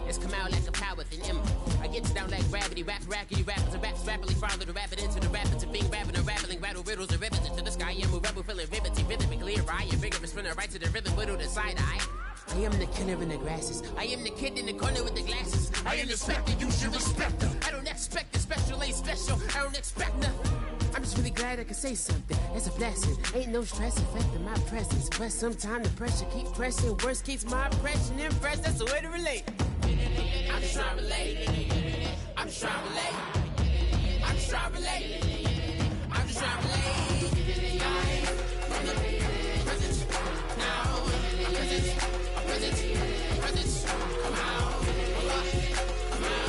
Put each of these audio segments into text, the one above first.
It's come out like a power within him. I get down like gravity, rackety rappers and raps rapidly follow the rapid into the rapids and being rapping and rattling, rattle riddles and rivets into the sky. I'm a rebel feeling vivid and clear. I am vigorous, spinning right to the rhythm, but to the side eye. I am the killer in the grasses. I am the kid in the corner with the glasses. I am the specter, you should respect them. I don't expect the special, ain't special. I don't expect nothing. I'm just really glad I can say something. It's a blessing. Ain't no stress affecting my presence. But sometimes the pressure keeps pressing. Worst keeps my impression impressed. That's the way to relate. I'm just trying to relate. I'm just trying to relate. I'm just trying to relate. I'm just trying to relate. From the present now. Present. Come out. Come out.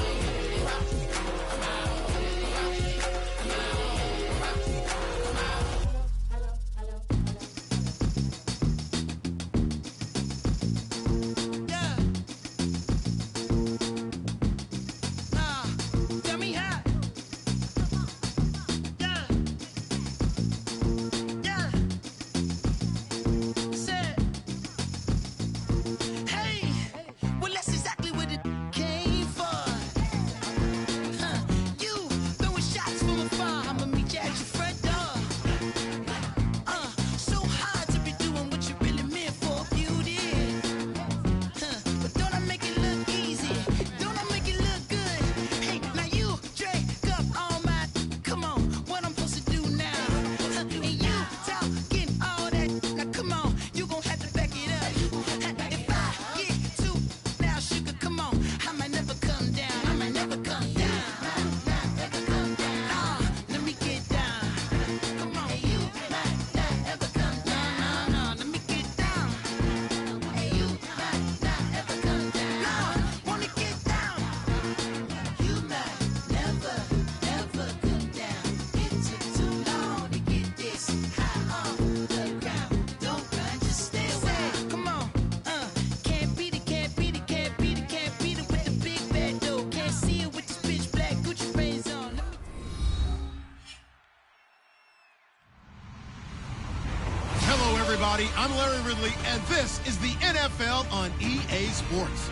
I'm Larry Ridley, and this is the NFL on EA Sports.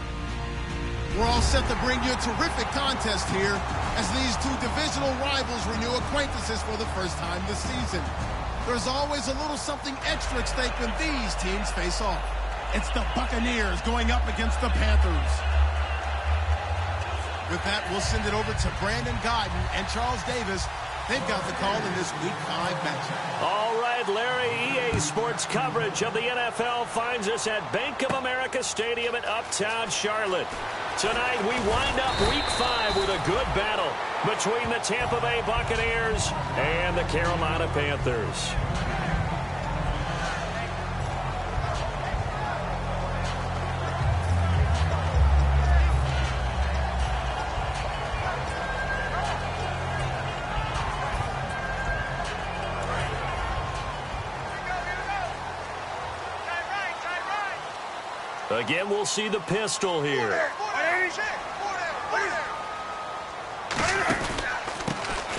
We're all set to bring you a terrific contest here as these two divisional rivals renew acquaintances for the first time this season. There's always a little something extra at stake when these teams face off. It's the Buccaneers going up against the Panthers. With that, we'll send it over to Brandon Godden and Charles Davis. They've got the call in this Week 5 matchup. All right, Larry, EA Sports coverage of the NFL finds us at Bank of America Stadium in Uptown Charlotte. Tonight, we wind up Week 5 with a good battle between the Tampa Bay Buccaneers and the Carolina Panthers. Again, we'll see the pistol here.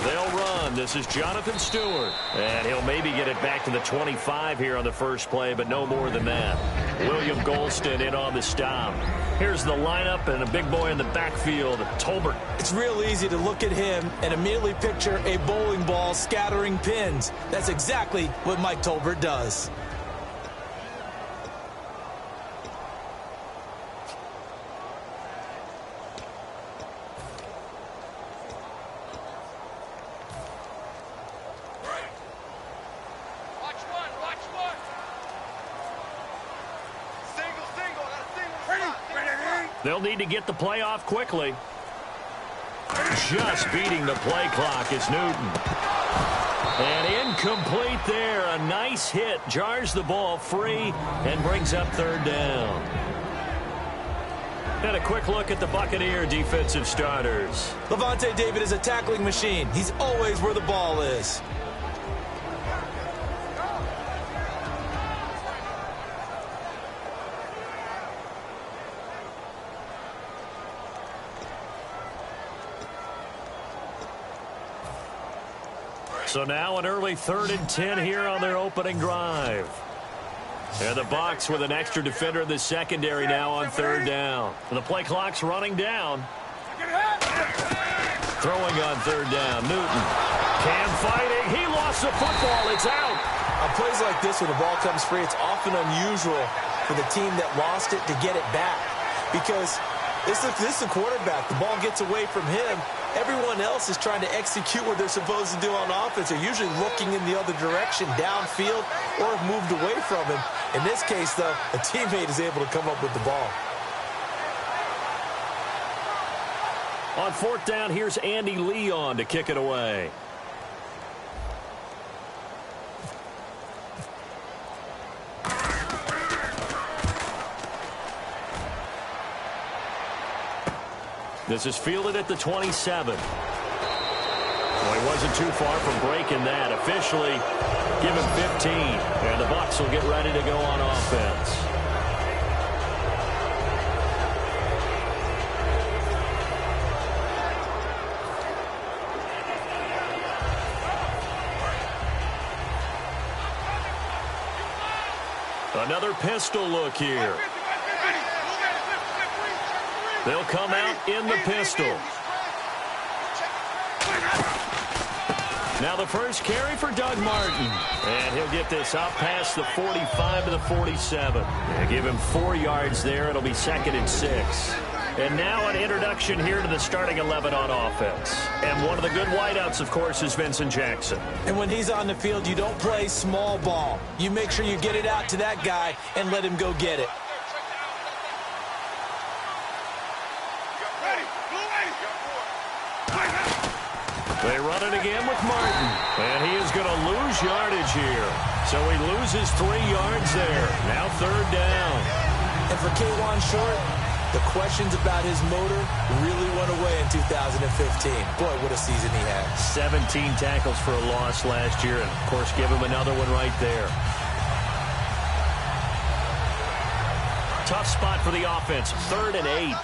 They'll run. This is Jonathan Stewart. And he'll maybe get it back to the 25 here on the first play, but no more than that. William Golston in on the stop. Here's the lineup and a big boy in the backfield, Tolbert. It's real easy to look at him and immediately picture a bowling ball scattering pins. That's exactly what Mike Tolbert does. They'll need to get the play off quickly. Just beating the play clock is Newton. And incomplete there. A nice hit. Jars the ball free and brings up third down. And a quick look at the Buccaneer defensive starters. Levante David is a tackling machine. He's always where the ball is. So now an early 3rd and 10 here on their opening drive. And the Bucs with an extra defender in the secondary now on third down. The play clock's running down. Throwing on third down, Newton. Cam fighting. He lost the football. It's out. On plays like this, when the ball comes free, it's often unusual for the team that lost it to get it back. Because this is the quarterback. The ball gets away from him. Everyone else is trying to execute what they're supposed to do on offense. They're usually looking in the other direction, downfield, or have moved away from him. In this case, though, a teammate is able to come up with the ball. On fourth down, here's Andy Leon to kick it away. This is fielded at the 27. Well, he wasn't too far from breaking that. Officially, give him 15. And the Bucs will get ready to go on offense. Another pistol look here. They'll come out in the pistol. Now the first carry for Doug Martin. And he'll get this out past the 45 to the 47. They give him 4 yards there. It'll be 2nd and 6. And now an introduction here to the starting 11 on offense. And one of the good wideouts, of course, is Vincent Jackson. And when he's on the field, you don't play small ball. You make sure you get it out to that guy and let him go get it. They run it again with Martin. And he is going to lose yardage here. So he loses 3 yards there. Now third down. And for K'Wan Short, the questions about his motor really went away in 2015. Boy, what a season he had. 17 tackles for a loss last year. And, of course, give him another one right there. Tough spot for the offense. 3rd and 8.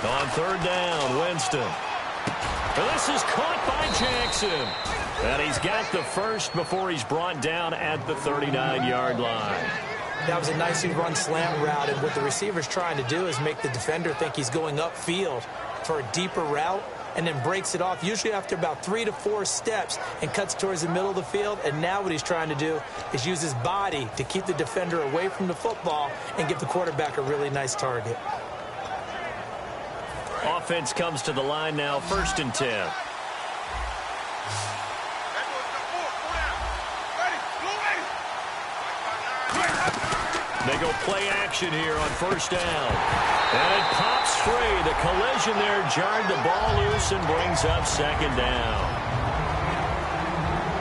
On third down, Winston. This is caught by Jackson. And he's got the first before he's brought down at the 39-yard line. That was a nicely run slant route, and what the receiver's trying to do is make the defender think he's going upfield for a deeper route, and then breaks it off, usually after about 3 to 4 steps, and cuts towards the middle of the field. And now what he's trying to do is use his body to keep the defender away from the football and give the quarterback a really nice target. Offense comes to the line now, 1st and 10. They go play action here on 1st down. And it pops free. The collision there jarred the ball loose and brings up 2nd down.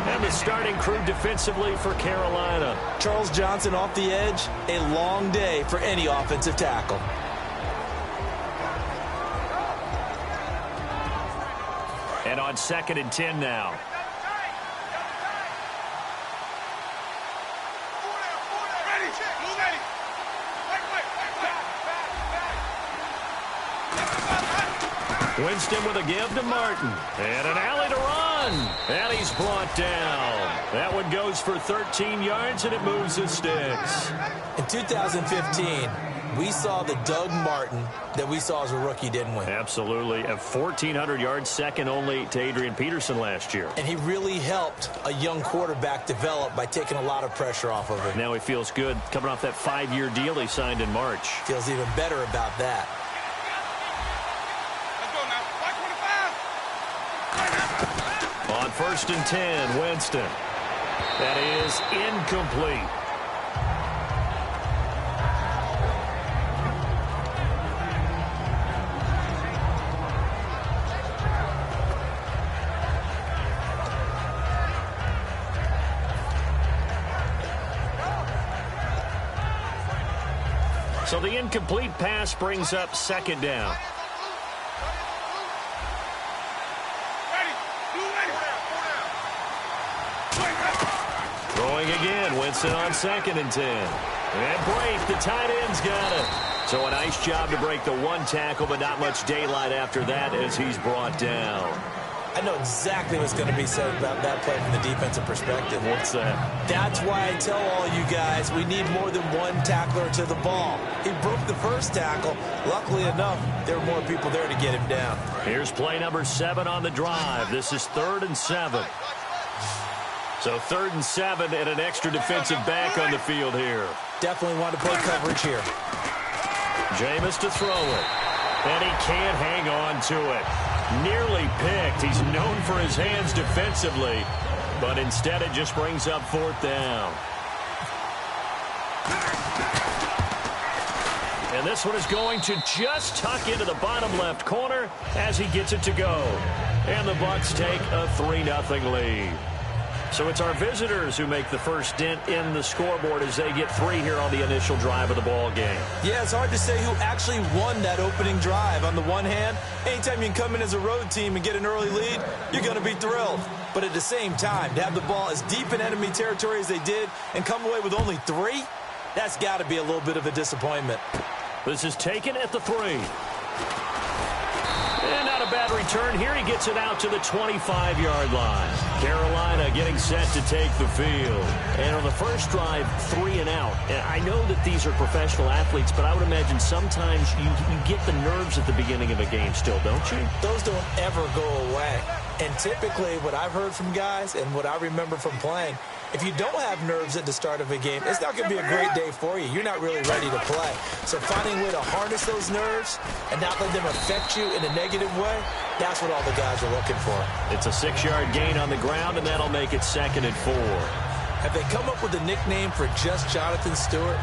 And the starting crew defensively for Carolina. Charles Johnson off the edge, a long day for any offensive tackle. And on 2nd and 10 now. Winston with a give to Martin. And an alley to run. And he's brought down. That one goes for 13 yards, and it moves the sticks. In 2015, we saw the Doug Martin that we saw as a rookie, didn't we? Absolutely. At 1,400 yards, second only to Adrian Peterson last year. And he really helped a young quarterback develop by taking a lot of pressure off of him. Now he feels good coming off that 5-year deal he signed in March. Feels even better about that. On 1st and 10, Winston. That is incomplete. So the incomplete pass brings up 2nd down. Throwing again, Winston on 2nd and 10. And Brate, the tight end's got it. So a nice job to break the one tackle, but not much daylight after that as he's brought down. I know exactly what's going to be said about that play from the defensive perspective. What's that? That's why I tell all you guys we need more than one tackler to the ball. He broke the first tackle. Luckily enough, there were more people there to get him down. Here's play number 7 on the drive. This is 3rd and 7. So 3rd and 7 and an extra defensive back on the field here. Definitely want to play coverage here. Jameis to throw it. And he can't hang on to it. Nearly picked. He's known for his hands defensively, but instead it just brings up 4th down. And this one is going to just tuck into the bottom left corner as he gets it to go. And the Bucs take a 3-0 lead. So it's our visitors who make the first dent in the scoreboard as they get 3 here on the initial drive of the ball game. Yeah, it's hard to say who actually won that opening drive. On the one hand, anytime you can come in as a road team and get an early lead, you're going to be thrilled. But at the same time, to have the ball as deep in enemy territory as they did and come away with only 3, that's got to be a little bit of a disappointment. This is taken at the 3. And not a bad return here. He gets it out to the 25-yard line. Carolina getting set to take the field. And on the first drive, 3 and out. And I know that these are professional athletes, but I would imagine sometimes you get the nerves at the beginning of a game still, don't you? Those don't ever go away. And typically what I've heard from guys and what I remember from playing, if you don't have nerves at the start of a game, it's not going to be a great day for you. You're not really ready to play. So finding a way to harness those nerves and not let them affect you in a negative way, that's what all the guys are looking for. It's a 6-yard gain on the ground, and that'll make it 2nd and 4. Have they come up with a nickname for just Jonathan Stewart?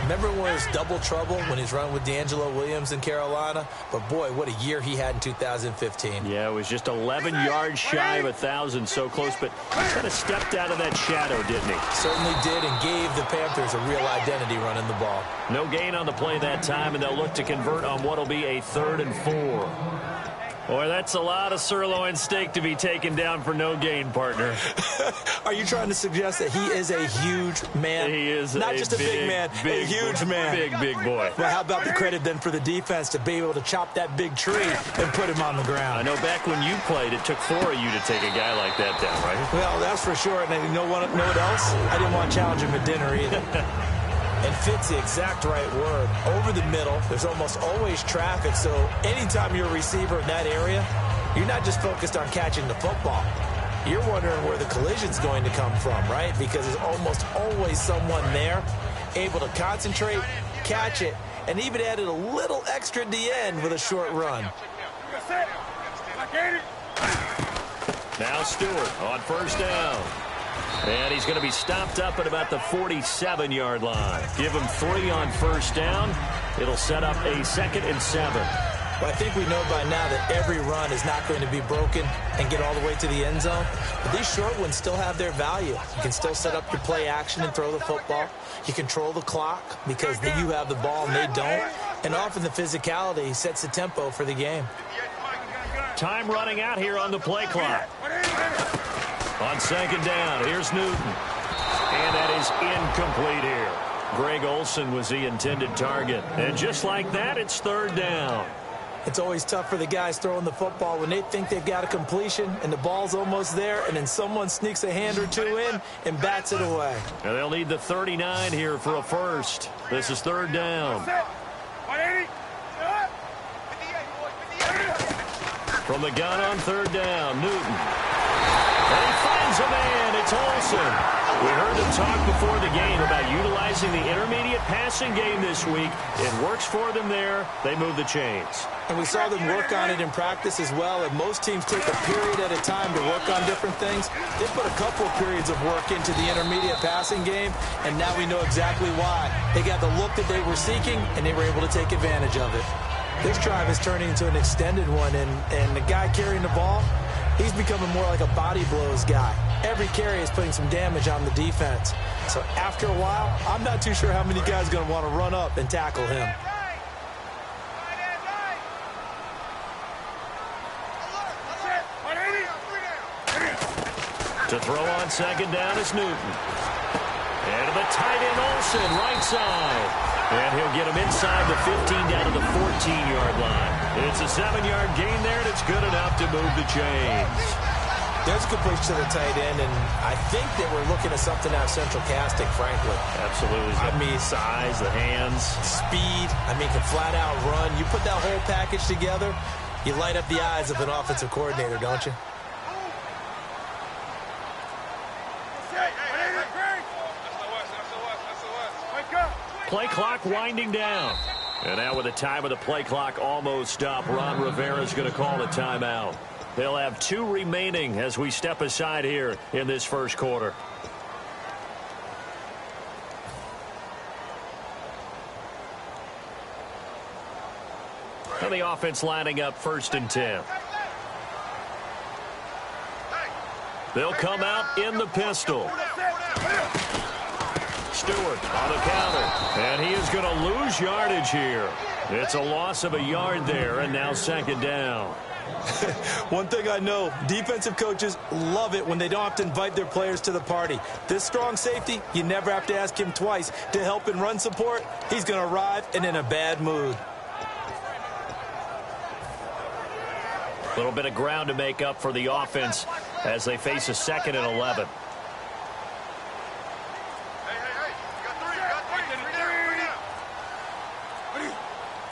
Remember when it was double trouble when he's running with D'Angelo Williams in Carolina? But, boy, what a year he had in 2015. Yeah, it was just 11 yards shy of 1,000, so close, but he kind of stepped out of that shadow, didn't he? Certainly did, and gave the Panthers a real identity running the ball. No gain on the play that time, and they'll look to convert on what will be a 3rd and 4. Boy, that's a lot of sirloin steak to be taken down for no gain, partner. Are you trying to suggest that he is a huge man? He is not just a big man, a huge man. Big boy. Well, how about the credit then for the defense to be able to chop that big tree and put him on the ground? I know back when you played, it took 4 of you to take a guy like that down, right? Well, that's for sure. And you know what else? I didn't want to challenge him at dinner either. And fit's the exact right word. Over the middle, there's almost always traffic, so anytime you're a receiver in that area, you're not just focused on catching the football. You're wondering where the collision's going to come from, right? Because there's almost always someone there able to concentrate, catch it, and even added a little extra at the end with a short run. Now Stewart on 1st down. And he's going to be stopped up at about the 47-yard line. Give him 3 on 1st down. It'll set up a 2nd and 7. Well, I think we know by now that every run is not going to be broken and get all the way to the end zone. But these short ones still have their value. You can still set up your play action and throw the football. You control the clock because you have the ball and they don't. And often the physicality sets the tempo for the game. Time running out here on the play clock. On 2nd down, here's Newton. And that is incomplete here. Greg Olsen was the intended target. And just like that, it's 3rd down. It's always tough for the guys throwing the football when they think they've got a completion and the ball's almost there, and then someone sneaks a hand or 2 in and bats it away. And they'll need the 39 here for a first. This is 3rd down. From the gun on 3rd down, Newton. And he finds a man. It's Olsen. We heard them talk before the game about utilizing the intermediate passing game this week. It works for them there. They move the chains. And we saw them work on it in practice as well. And most teams take a period at a time to work on different things. They put a couple of periods of work into the intermediate passing game, and now we know exactly why. They got the look that they were seeking, and they were able to take advantage of it. This drive is turning into an extended one, and the guy carrying the ball, he's becoming more like a body blows guy. Every carry is putting some damage on the defense. So after a while, I'm not too sure how many guys are going to want to run up and tackle him. To throw on 2nd down is Newton. And to the tight end, Olsen, right side. And he'll get him inside the 15 down to the 14-yard line. It's a 7-yard gain there, and it's good enough to move the chains. There's a good push to the tight end, and I think that we're looking at something out of central casting, frankly. Absolutely. I mean, size, the hands. Speed. I mean, can flat out run. You put that whole package together, you light up the eyes of an offensive coordinator, don't you? Play clock winding down. And now with the time of the play clock almost up, Ron Rivera's going to call a timeout. They'll have 2 remaining as we step aside here in this first quarter. And the offense lining up 1st and 10. They'll come out in the pistol. Stewart on the counter, and he is going to lose yardage here. It's a loss of a yard there, and now 2nd down. One thing I know, defensive coaches love it when they don't have to invite their players to the party. This strong safety, you never have to ask him twice to help in run support. He's going to arrive and in a bad mood. A little bit of ground to make up for the offense as they face a 2nd and 11.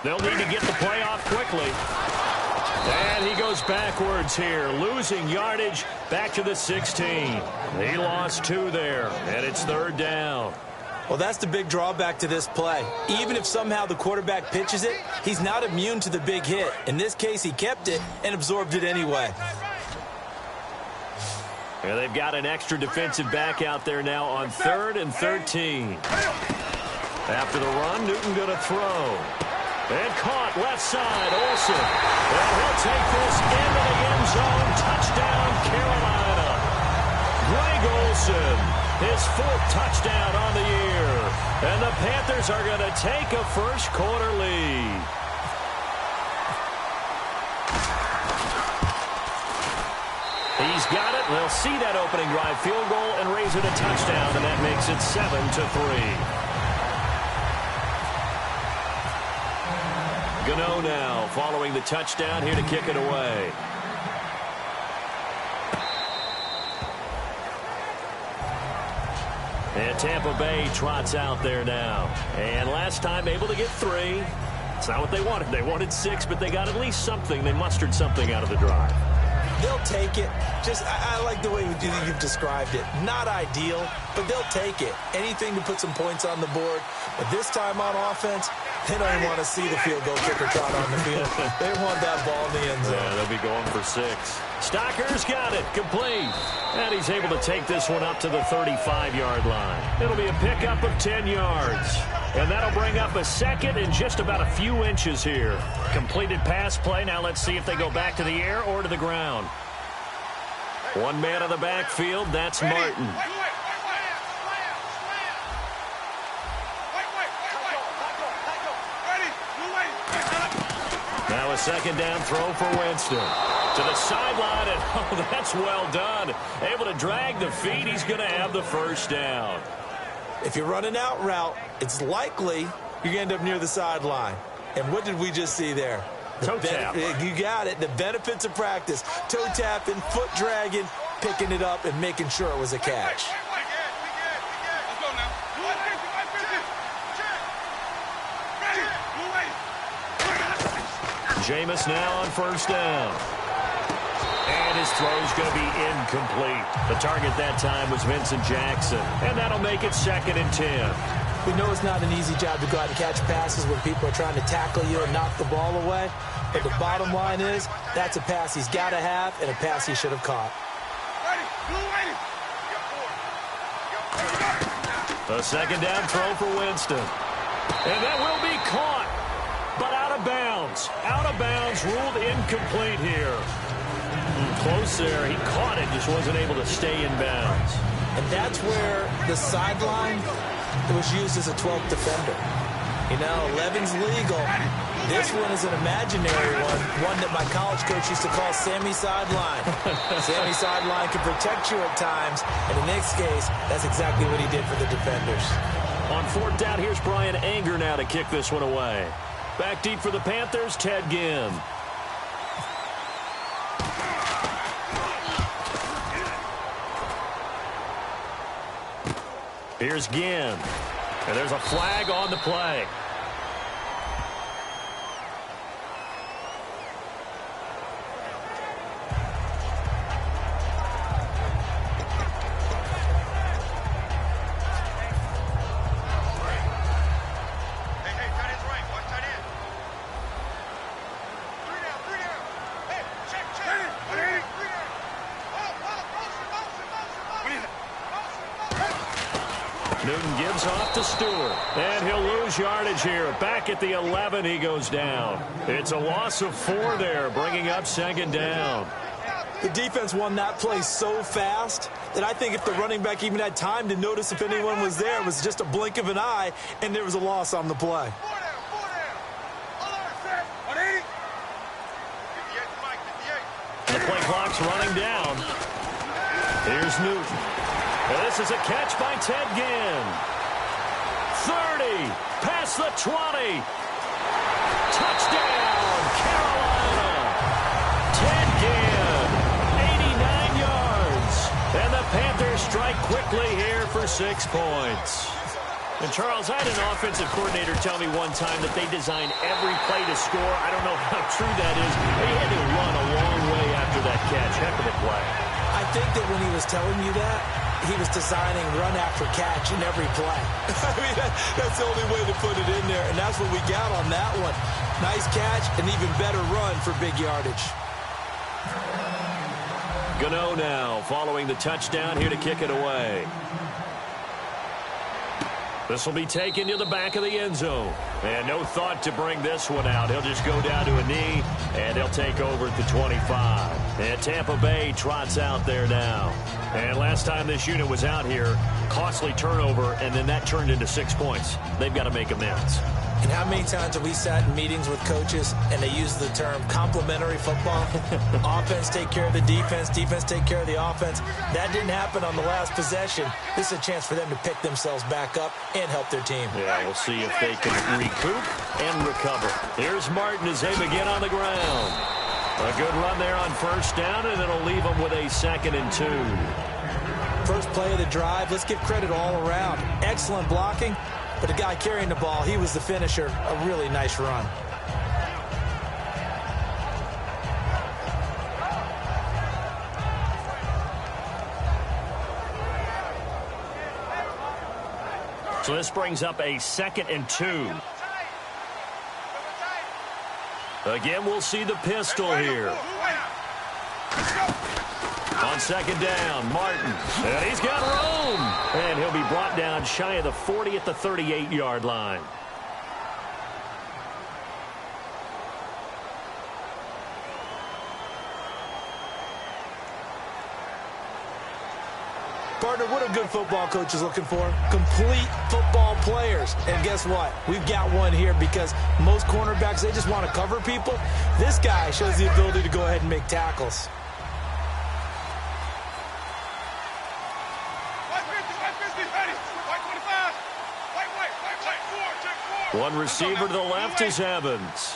They'll need to get the play off quickly. And he goes backwards here, losing yardage back to the 16. He lost 2 there, and it's 3rd down. Well, that's the big drawback to this play. Even if somehow the quarterback pitches it, he's not immune to the big hit. In this case, he kept it and absorbed it anyway. And they've got an extra defensive back out there now on 3rd and 13. After the run, Newton going to throw. And caught left side, Olsen. And he'll take this into the end zone. Touchdown, Carolina. Greg Olsen, his 4th touchdown on the year. And the Panthers are going to take a first quarter lead. He's got it. They'll see that opening drive field goal and raise it a touchdown, and that makes it 7-3. Gano now following the touchdown here to kick it away. And Tampa Bay trots out there now. And last time able to get 3. It's not what they wanted. They wanted 6, but they got at least something. They mustered something out of the drive. They'll take it. Just, I like the way you've described it. Not ideal, but they'll take it. Anything to put some points on the board. But this time on offense, they don't even want to see the field goal kicker trot on the field. They want that ball in the end zone. Yeah, they'll be going for 6. Stocker's got it. Complete. And he's able to take this one up to the 35-yard line. It'll be a pickup of 10 yards. And that'll bring up a 2nd and just about a few inches here. Completed pass play. Now let's see if they go back to the air or to the ground. One man on the backfield. That's Martin. Now a 2nd down throw for Winston. To the sideline, and oh, that's well done. Able to drag the feet. He's going to have the first down. If you're running out route, it's likely you're going to end up near the sideline. And what did we just see there? Toe tap. You got it. The benefits of practice. Toe tapping, foot dragging, picking it up, and making sure it was a catch. Jameis now on 1st down. And his throw's going to be incomplete. The target that time was Vincent Jackson. And that'll make it 2nd and 10. We know it's not an easy job to go out and catch passes when people are trying to tackle you and knock the ball away. But the bottom line is, that's a pass he's got to have and a pass he should have caught. The 2nd down throw for Winston. And that will be caught, but out of bounds. Out of bounds, ruled incomplete here. Close there. He caught it, just wasn't able to stay in bounds. And that's where the sideline was used as a 12th defender. You know, 11's legal. This one is an imaginary one that my college coach used to call Sammy Sideline. Sammy Sideline can protect you at times, and in this case, that's exactly what he did for the defenders. On fourth down, here's Brian Anger now to kick this one away. Back deep for the Panthers, Ted Ginn. Here's Ginn. And there's a flag on the play. Newton gives off to Stewart. And he'll lose yardage here. Back at the 11, he goes down. It's a loss of 4 there, bringing up second down. The defense won that play so fast that I think if the running back even had time to notice if anyone was there, it was just a blink of an eye, and there was a loss on the play. The play clock's running down. Here's Newton. This is a catch by Ted Ginn. 30, past the 20. Touchdown, Carolina. Ted Ginn, 89 yards. And the Panthers strike quickly here for 6 points. And, Charles, I had an offensive coordinator tell me one time that they design every play to score. I don't know how true that is. They had to run a long way after that catch. Heck of a play. I think that when he was telling you that, he was designing run after catch in every play. I mean, that's the only way to put it in there, and that's what we got on that one. Nice catch, an even better run for big yardage. Gano now following the touchdown here to kick it away. This will be taken to the back of the end zone. And no thought to bring this one out. He'll just go down to a knee, and he'll take over at the 25. And Tampa Bay trots out there now. And last time this unit was out here, costly turnover, and then that turned into 6 points. They've got to make amends. And how many times have we sat in meetings with coaches and they use the term complementary football? Offense take care of the defense, defense take care of the offense. That didn't happen on the last possession. This is a chance for them to pick themselves back up and help their team. Yeah, we'll see if they can recoup and recover. Here's Martin as they begin on the ground. A good run there on first down, and it'll leave them with a 2nd and 2. First play of the drive, let's give credit all around. Excellent blocking. But the guy carrying the ball, he was the finisher. A really nice run. So this brings up a 2nd and 2. Again, we'll see the pistol here. On second down, Martin. And he's got room. And he'll be brought down shy of the 40 at the 38-yard line. Partner, what a good football coach is looking for. Complete football players. And guess what? We've got one here because most cornerbacks, they just want to cover people. This guy shows the ability to go ahead and make tackles. One receiver to the left is Evans.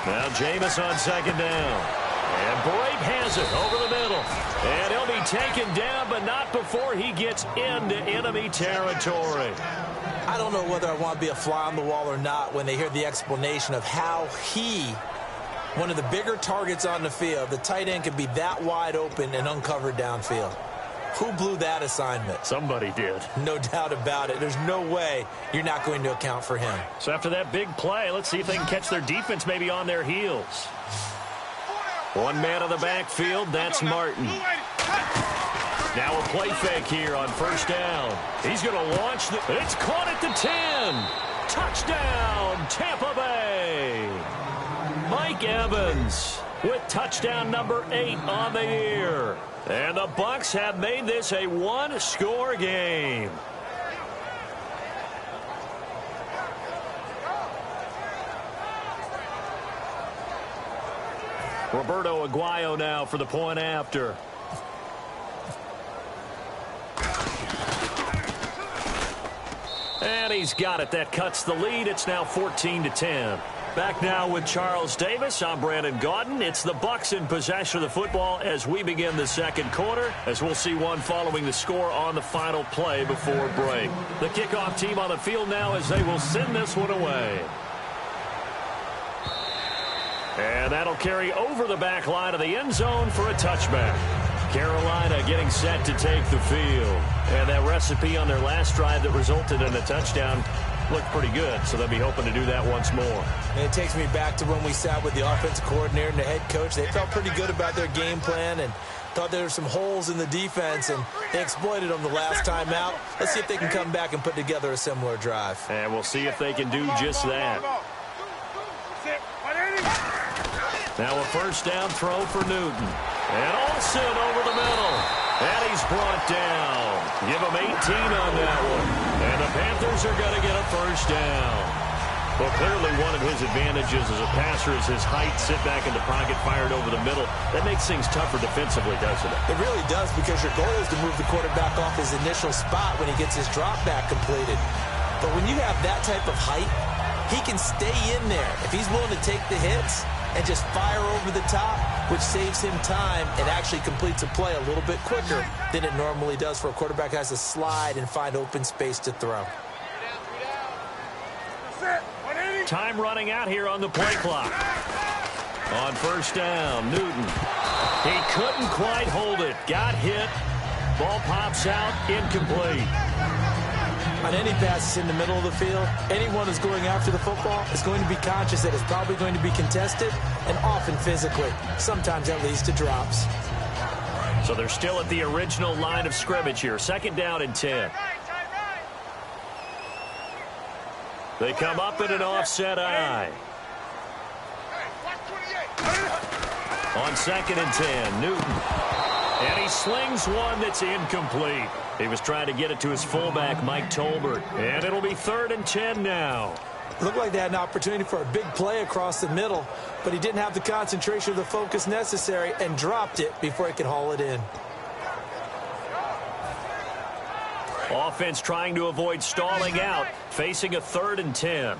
Now Jameis on second down. And Brate has it over the middle. And he'll be taken down, but not before he gets into enemy territory. I don't know whether I want to be a fly on the wall or not when they hear the explanation of how one of the bigger targets on the field, the tight end could be that wide open and uncovered downfield. Who blew that assignment? Somebody did. No doubt about it. There's no way you're not going to account for him. So after that big play, let's see if they can catch their defense maybe on their heels. One man on the backfield, that's Martin. Now a play fake here on first down. He's going to launch. It's caught at the 10. Touchdown, Tampa Bay. Mike Evans with touchdown number 8 on the year. And the Bucs have made this a one-score game. Roberto Aguayo now for the point after. And he's got it. That cuts the lead. It's now 14-10. Back now with Charles Davis. I'm Brandon Gaudin. It's the Bucks in possession of the football as we begin the second quarter, as we'll see one following the score on the final play before break. The kickoff team on the field now as they will send this one away. And that'll carry over the back line of the end zone for a touchback. Carolina getting set to take the field. And that recipe on their last drive that resulted in a touchdown looked pretty good, so they'll be hoping to do that once more. And it takes me back to when we sat with the offensive coordinator and the head coach. They felt pretty good about their game plan and thought there were some holes in the defense, and they exploited them the last time out. Let's see if they can come back and put together a similar drive. And we'll see if they can do just that. Now a first down throw for Newton. And Olsen over the middle. And he's brought down. Give him 18 on that one. And the Panthers are going to get a first down. Well, clearly one of his advantages as a passer is his height. Sit back in the pocket, fired over the middle. That makes things tougher defensively, doesn't it? It really does, because your goal is to move the quarterback off his initial spot when he gets his drop back completed. But when you have that type of height, he can stay in there. If he's willing to take the hits and just fire over the top, which saves him time and actually completes a play a little bit quicker than it normally does for a quarterback who has to slide and find open space to throw. Time running out here on the play clock. On first down, Newton. He couldn't quite hold it. Got hit. Ball pops out, incomplete. On any passes in the middle of the field, anyone who's going after the football is going to be conscious that it's probably going to be contested, and often physically. Sometimes that leads to drops. So they're still at the original line of scrimmage here. Second down and 10. They come up in an offset eye. On second and 10, Newton. And he slings one that's incomplete. He was trying to get it to his fullback, Mike Tolbert. And it'll be third and 10 now. Looked like they had an opportunity for a big play across the middle, but he didn't have the concentration or the focus necessary and dropped it before he could haul it in. Offense trying to avoid stalling out, facing a third and 10.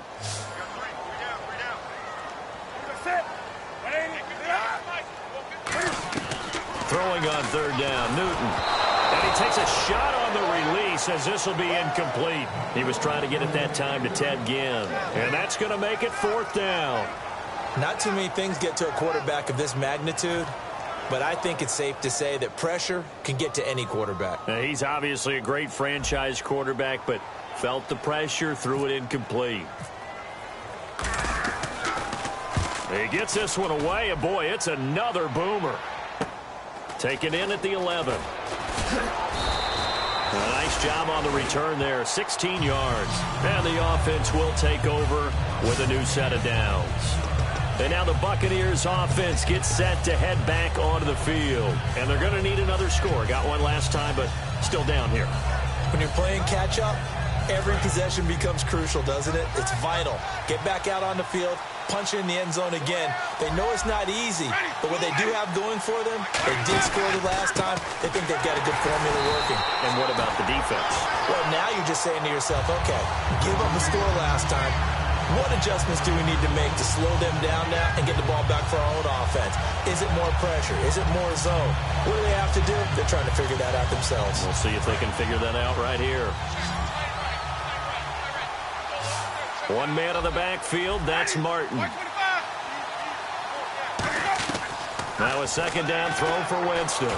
Throwing on third down, Newton. And he takes a shot on the release as this will be incomplete. He was trying to get it that time to Ted Ginn. And that's going to make it fourth down. Not too many things get to a quarterback of this magnitude, but I think it's safe to say that pressure can get to any quarterback. Now, he's obviously a great franchise quarterback, but felt the pressure, threw it incomplete. He gets this one away, and boy, it's another boomer. Taken in at the 11. A nice job on the return there, 16 yards. And the offense will take over with a new set of downs. And now the Buccaneers offense gets set to head back onto the field. And they're going to need another score. Got one last time, but still down here. When you're playing catch-up, every possession becomes crucial, doesn't it? It's vital. Get back out on the field, punch in the end zone again. They know it's not easy, but what they do have going for them, they did score the last time. They think they've got a good formula working. And what about the defense? Well, now you're just saying to yourself, okay, give up a score last time. What adjustments do we need to make to slow them down now and get the ball back for our own offense? Is it more pressure? Is it more zone? What do they have to do? They're trying to figure that out themselves. We'll see if they can figure that out right here. One man on the backfield, that's Martin. Now a second down throw for Winston.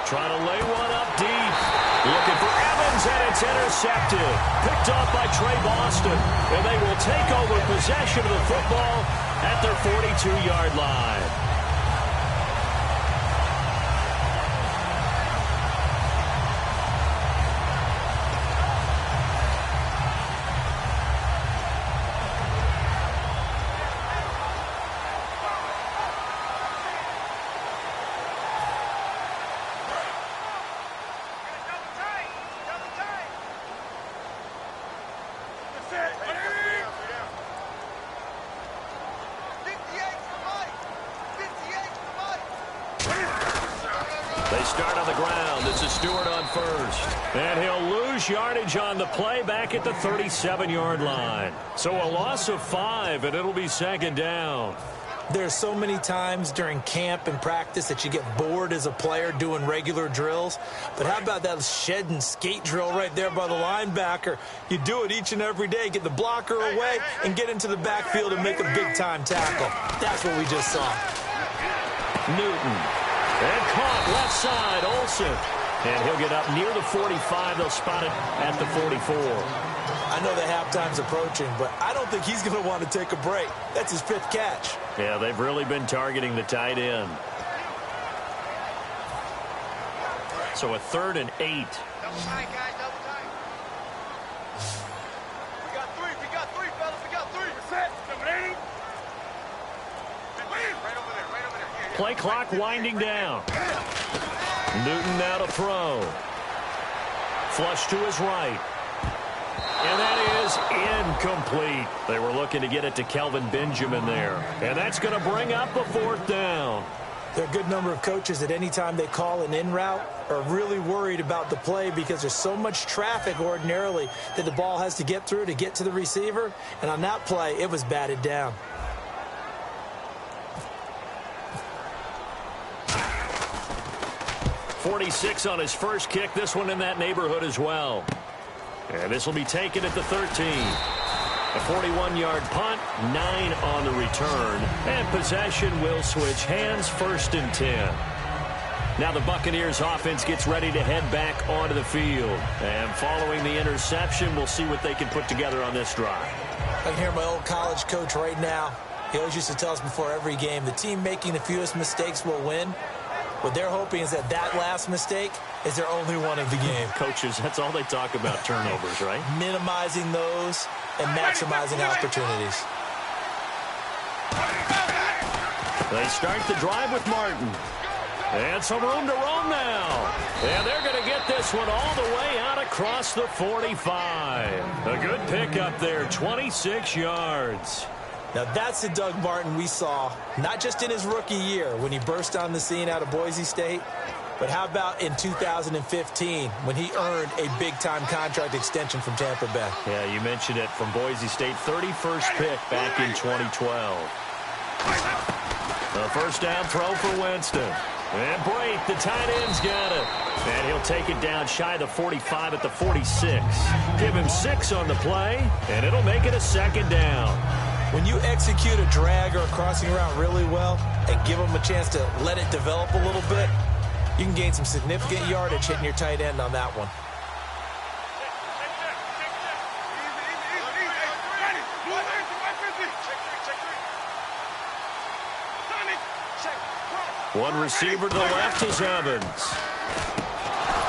Trying to lay one up deep. Looking for Evans, and it's intercepted. Picked off by Trey Boston. And they will take over possession of the football at their 42-yard line. start on the ground. This is Stewart on first. And he'll lose yardage on the play back at the 37-yard line. So a loss of 5, and it'll be second down. There's so many times during camp and practice that you get bored as a player doing regular drills. But how about that shed and skate drill right there by the linebacker? You do it each and every day. Get the blocker away and get into the backfield and make a big-time tackle. That's what we just saw. Newton. And caught left side, Olsen. And he'll get up near the 45. They'll spot it at the 44. I know the halftime's approaching, but I don't think he's going to want to take a break. That's his 5th catch. Yeah, they've really been targeting the tight end. So a 3rd and 8. Double tight, guys, double tight. We got 3, fellas, we got 3. Set. Right over there. Yeah. Play clock winding down. Newton now to throw. Flush to his right. And that is incomplete. They were looking to get it to Kelvin Benjamin there. And that's going to bring up a 4th down. There are a good number of coaches that any time they call an in route are really worried about the play because there's so much traffic ordinarily that the ball has to get through to get to the receiver. And on that play, it was batted down. .46 on his first kick. This one in that neighborhood as well. And this will be taken at the 13. A 41-yard punt, 9 on the return. And possession will switch hands, 1st and 10. Now the Buccaneers offense gets ready to head back onto the field. And following the interception, we'll see what they can put together on this drive. I can hear my old college coach right now. He always used to tell us before every game, the team making the fewest mistakes will win. What they're hoping is that last mistake is their only one of the game. Coaches, that's all they talk about, turnovers, right? Minimizing those and maximizing opportunities. They start the drive with Martin. And some room to roam now. And they're going to get this one all the way out across the 45. A good pickup there, 26 yards. Now, that's the Doug Martin we saw, not just in his rookie year when he burst on the scene out of Boise State, but how about in 2015 when he earned a big-time contract extension from Tampa Bay? Yeah, you mentioned it, from Boise State, 31st pick back in 2012. The first down throw for Winston. And Brate, the tight end's got it. And he'll take it down shy of the 45 at the 46. Give him 6 on the play, and it'll make it a 2nd down. When you execute a drag or a crossing route really well and give them a chance to let it develop a little bit, you can gain some significant yardage hitting your tight end on that one. One receiver to the left is Evans.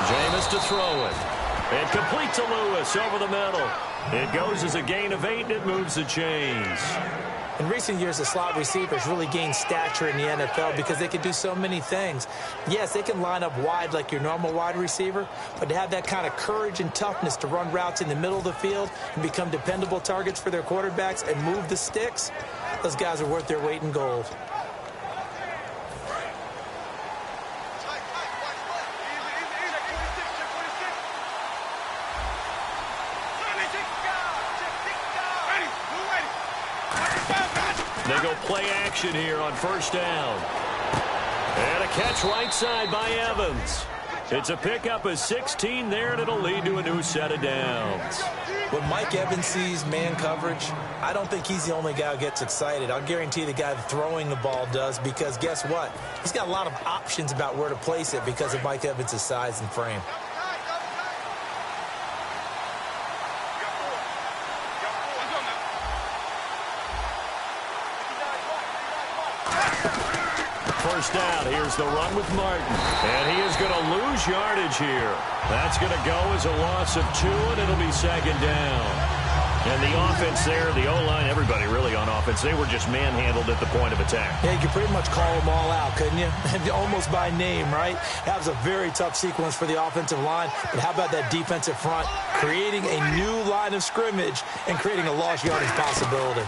Jameis to throw it. And complete to Lewis over the middle. It goes as a gain of 8, and it moves the chains. In recent years, the slot receivers really gained stature in the NFL because they can do so many things. Yes, they can line up wide like your normal wide receiver, but to have that kind of courage and toughness to run routes in the middle of the field and become dependable targets for their quarterbacks and move the sticks, those guys are worth their weight in gold. They go play action here on 1st down. And a catch right side by Evans. It's a pickup of 16 there, and it'll lead to a new set of downs. When Mike Evans sees man coverage, I don't think he's the only guy who gets excited. I'll guarantee the guy throwing the ball does, because guess what? He's got a lot of options about where to place it because of Mike Evans' size and frame. First down, here's the run with Martin. And he is going to lose yardage here. That's going to go as a loss of 2, and it'll be 2nd down. And the offense there, the O-line, everybody really on offense, they were just manhandled at the point of attack. Yeah, you could pretty much call them all out, couldn't you? Almost by name, right? That was a very tough sequence for the offensive line. But how about that defensive front creating a new line of scrimmage and creating a lost yardage possibility?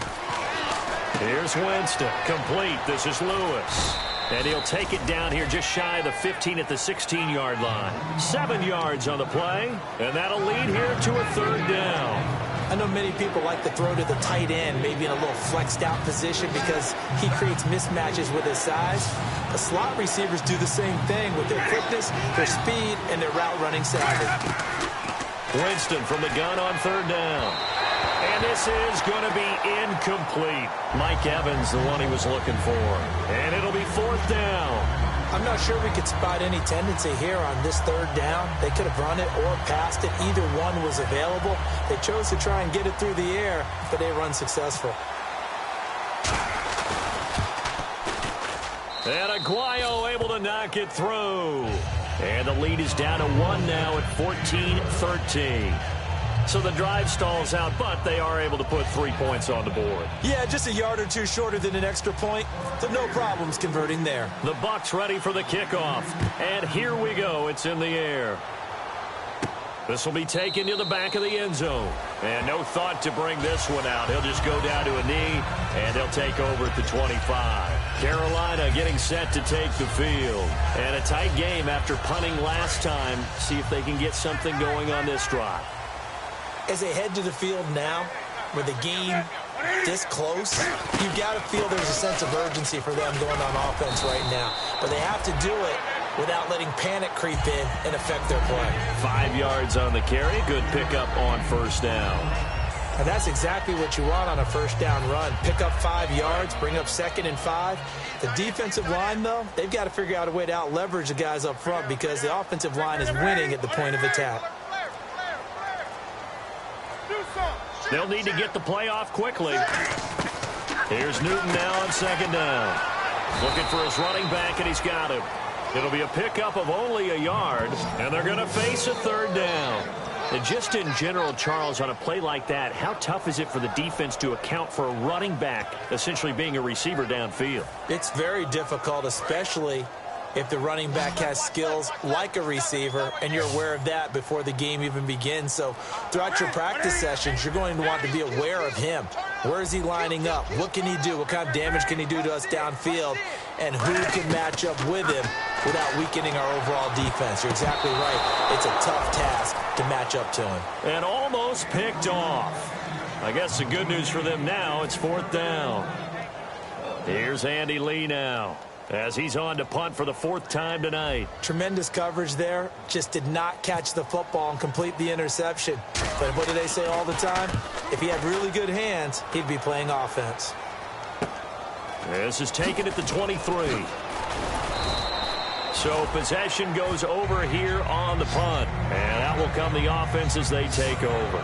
Here's Winston, complete. This is Lewis. And he'll take it down here just shy of the 15 at the 16-yard line. 7 yards on the play, and that'll lead here to a third down. I know many people like to throw to the tight end, maybe in a little flexed out position because he creates mismatches with his size. The slot receivers do the same thing with their quickness, their speed, and their route running savvy. Winston from the gun on third down. And this is going to be incomplete. Mike Evans, the one he was looking for. And it'll be fourth down. I'm not sure we could spot any tendency here on this third down. They could have run it or passed it. Either one was available. They chose to try and get it through the air, but they were unsuccessful. And Aguayo able to knock it through. And the lead is down to 1 now at 14-13. So the drive stalls out, but they are able to put 3 points on the board. Yeah, just a yard or two shorter than an extra point. So no problems converting there. The Bucs ready for the kickoff. And here we go. It's in the air. This will be taken to the back of the end zone. And no thought to bring this one out. He'll just go down to a knee, and they'll take over at the 25. Carolina getting set to take the field. And a tight game after punting last time. See if they can get something going on this drive. As they head to the field now, with the game this close, you've got to feel there's a sense of urgency for them going on offense right now. But they have to do it without letting panic creep in and affect their play. 5 yards on the carry. Good pickup on first down. And that's exactly what you want on a first down run. Pick up 5 yards, bring up 2nd and 5. The defensive line, though, they've got to figure out a way to out-leverage the guys up front because the offensive line is winning at the point of attack. They'll need to get the play off quickly. Here's Newton now on second down. Looking for his running back, and he's got him. It'll be a pickup of only a yard, and they're going to face a third down. And just in general, Charles, on a play like that, how tough is it for the defense to account for a running back essentially being a receiver downfield? It's very difficult, especially if the running back has skills like a receiver, and you're aware of that before the game even begins. So throughout your practice sessions, you're going to want to be aware of him. Where is he lining up? What can he do? What kind of damage can he do to us downfield? And who can match up with him without weakening our overall defense? You're exactly right. It's a tough task to match up to him. And almost picked off. I guess the good news for them now, it's fourth down. Here's Andy Lee now, as he's on to punt for the 4th time tonight. Tremendous coverage there. Just did not catch the football and complete the interception. But what do they say all the time? If he had really good hands, he'd be playing offense. This is taken at the 23. So possession goes over here on the punt. And out will come the offense as they take over.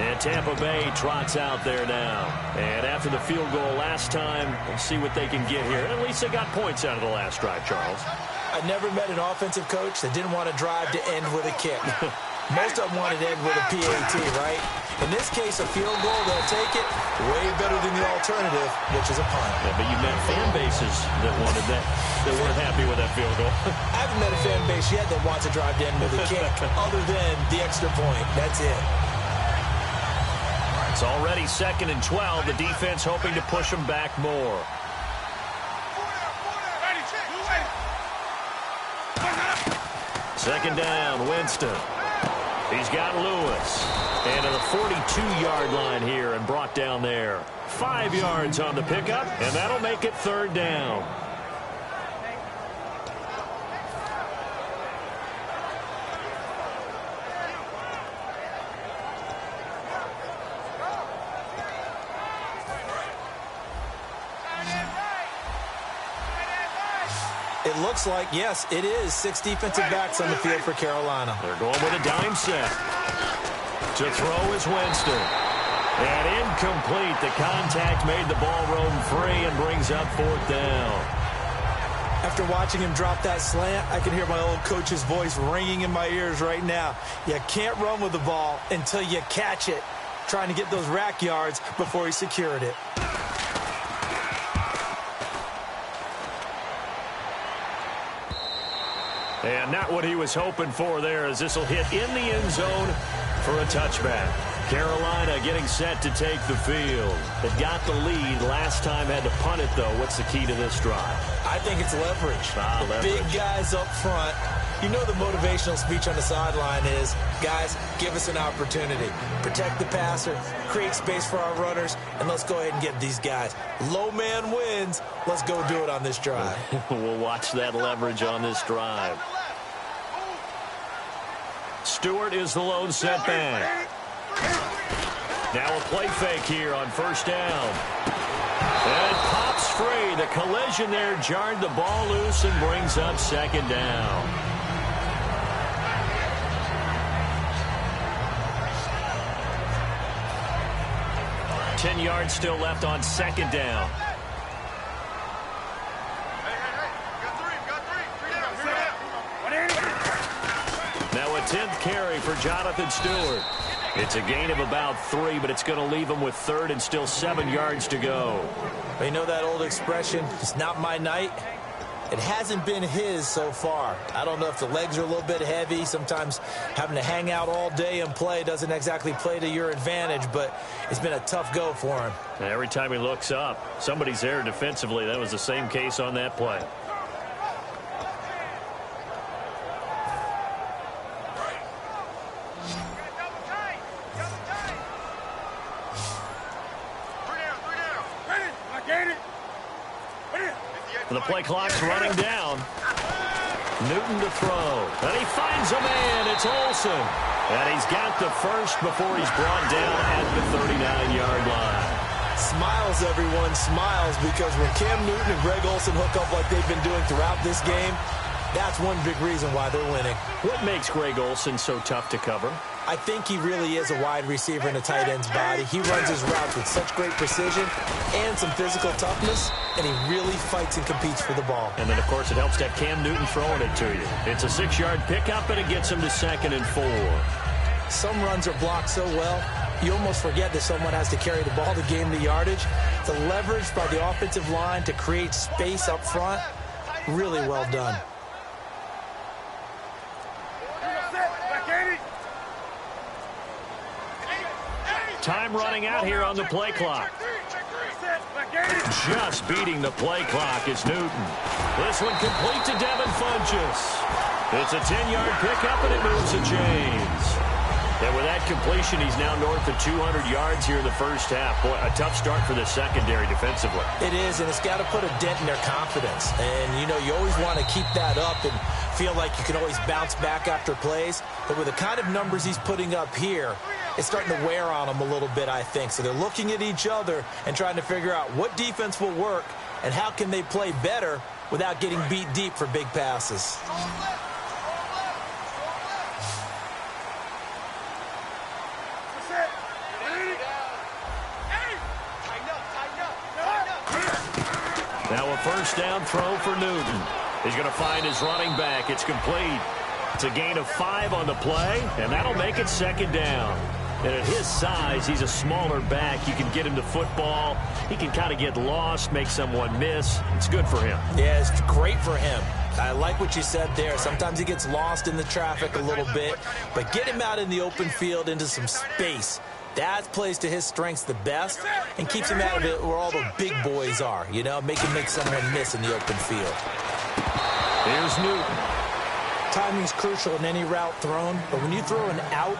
And Tampa Bay trots out there now. And after the field goal last time, we'll see what they can get here. At least they got points out of the last drive, Charles. I never met an offensive coach that didn't want to drive to end with a kick. Most of them wanted to end with a PAT, right? In this case, a field goal, they'll take it way better than the alternative, which is a punt. Yeah, but you met fan bases that wanted that, that weren't happy with that field goal. I haven't met a fan base yet that wants to drive to end with a kick other than the extra point. That's it. It's already 2nd and 12. The defense hoping to push them back more. Second down, Winston. He's got Lewis. And to the 42-yard line here and brought down there. 5 yards on the pickup, and that'll make it third down. It looks like, yes, it is 6 defensive backs on the field for Carolina. They're going with a dime set. To throw is Winston. And incomplete. The contact made the ball roam free and brings up 4th down. After watching him drop that slant, I can hear my old coach's voice ringing in my ears right now. You can't run with the ball until you catch it. Trying to get those rack yards before he secured it. And not what he was hoping for there, as this will hit in the end zone for a touchback. Carolina getting set to take the field. They got the lead last time, had to punt it, though. What's the key to this drive? I think it's leverage. The big guys up front. You know the motivational speech on the sideline is, guys, give us an opportunity. Protect the passer, create space for our runners, and let's go ahead and get these guys. Low man wins. Let's go do it on this drive. We'll watch that leverage on this drive. Stewart is the lone setback. Now a play fake here on first down. And it pops free. The collision there jarred the ball loose and brings up second down. 10 yards still left on second down. Now a 10th carry for Jonathan Stewart. It's a gain of about 3, but it's going to leave him with third and still 7 yards to go. You know that old expression, it's not my night? It hasn't been his so far. I don't know if the legs are a little bit heavy. Sometimes having to hang out all day and play doesn't exactly play to your advantage, but it's been a tough go for him. And every time he looks up, somebody's there defensively. That was the same case on that play. The play clock's running down. Newton to throw. And he finds a man. It's Olsen. And he's got the first before he's brought down at the 39-yard line. Smiles, everyone, smiles, because when Cam Newton and Greg Olsen hook up like they've been doing throughout this game, that's one big reason why they're winning. What makes Greg Olsen so tough to cover? I think he really is a wide receiver in a tight end's body. He runs his routes with such great precision and some physical toughness, and he really fights and competes for the ball. And then, of course, it helps to have Cam Newton throwing it to you. It's a 6-yard pickup, and it gets him to 2nd and 4. Some runs are blocked so well, you almost forget that someone has to carry the ball to gain the yardage. The leverage by the offensive line to create space up front, really well done. Time running out here on the play clock. Just beating the play clock is Newton. This one complete to Devin Funchess. It's a 10-yard pickup, and it moves to James. And with that completion, he's now north of 200 yards here in the first half. Boy, a tough start for the secondary defensively. It is, and it's got to put a dent in their confidence. And, you know, you always want to keep that up and feel like you can always bounce back after plays. But with the kind of numbers he's putting up here, it's starting to wear on them a little bit, I think. So they're looking at each other and trying to figure out what defense will work and how can they play better without getting beat deep for big passes. Now a first down throw for Newton. He's going to find his running back. It's complete. It's a gain of 5 on the play, and that'll make it 2nd down. And at his size, he's a smaller back. You can get him to football. He can kind of get lost, make someone miss. It's good for him. Yeah, it's great for him. I like what you said there. Sometimes he gets lost in the traffic a little bit, but get him out in the open field into some space. That plays to his strengths the best and keeps him out of it where all the big boys are, you know, make someone miss in the open field. Here's Newton. Timing's crucial in any route thrown, but when you throw an out,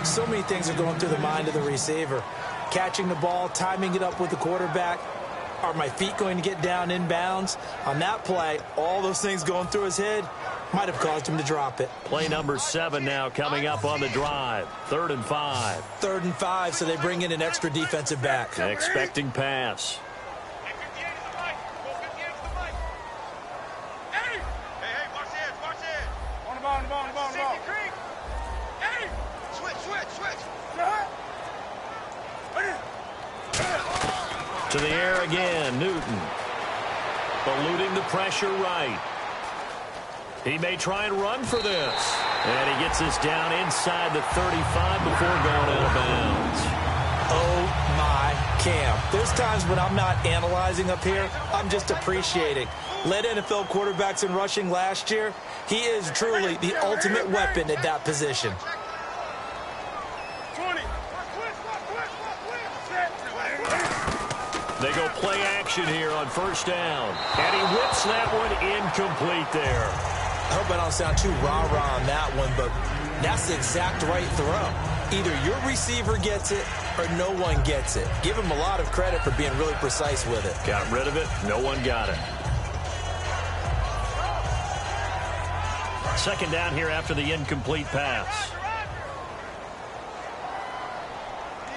so many things are going through the mind of the receiver. Catching the ball, timing it up with the quarterback. Are my feet going to get down inbounds? On that play, all those things going through his head might have caused him to drop it. Play number 7 now coming up on the drive. 3rd and 5. 3rd and 5, so they bring in an extra defensive back. Expecting pass. To the air again, Newton. Eluding the pressure right. He may try and run for this. And he gets this down inside the 35 before going out of bounds. Oh, my Cam. There's times when I'm not analyzing up here. I'm just appreciating. Led NFL quarterbacks in rushing last year. He is truly the ultimate weapon at that position. They go play action here on first down. And he whips that one incomplete there. I hope I don't sound too rah-rah on that one, but that's the exact right throw. Either your receiver gets it or no one gets it. Give him a lot of credit for being really precise with it. Got rid of it. No one got it. Second down here after the incomplete pass.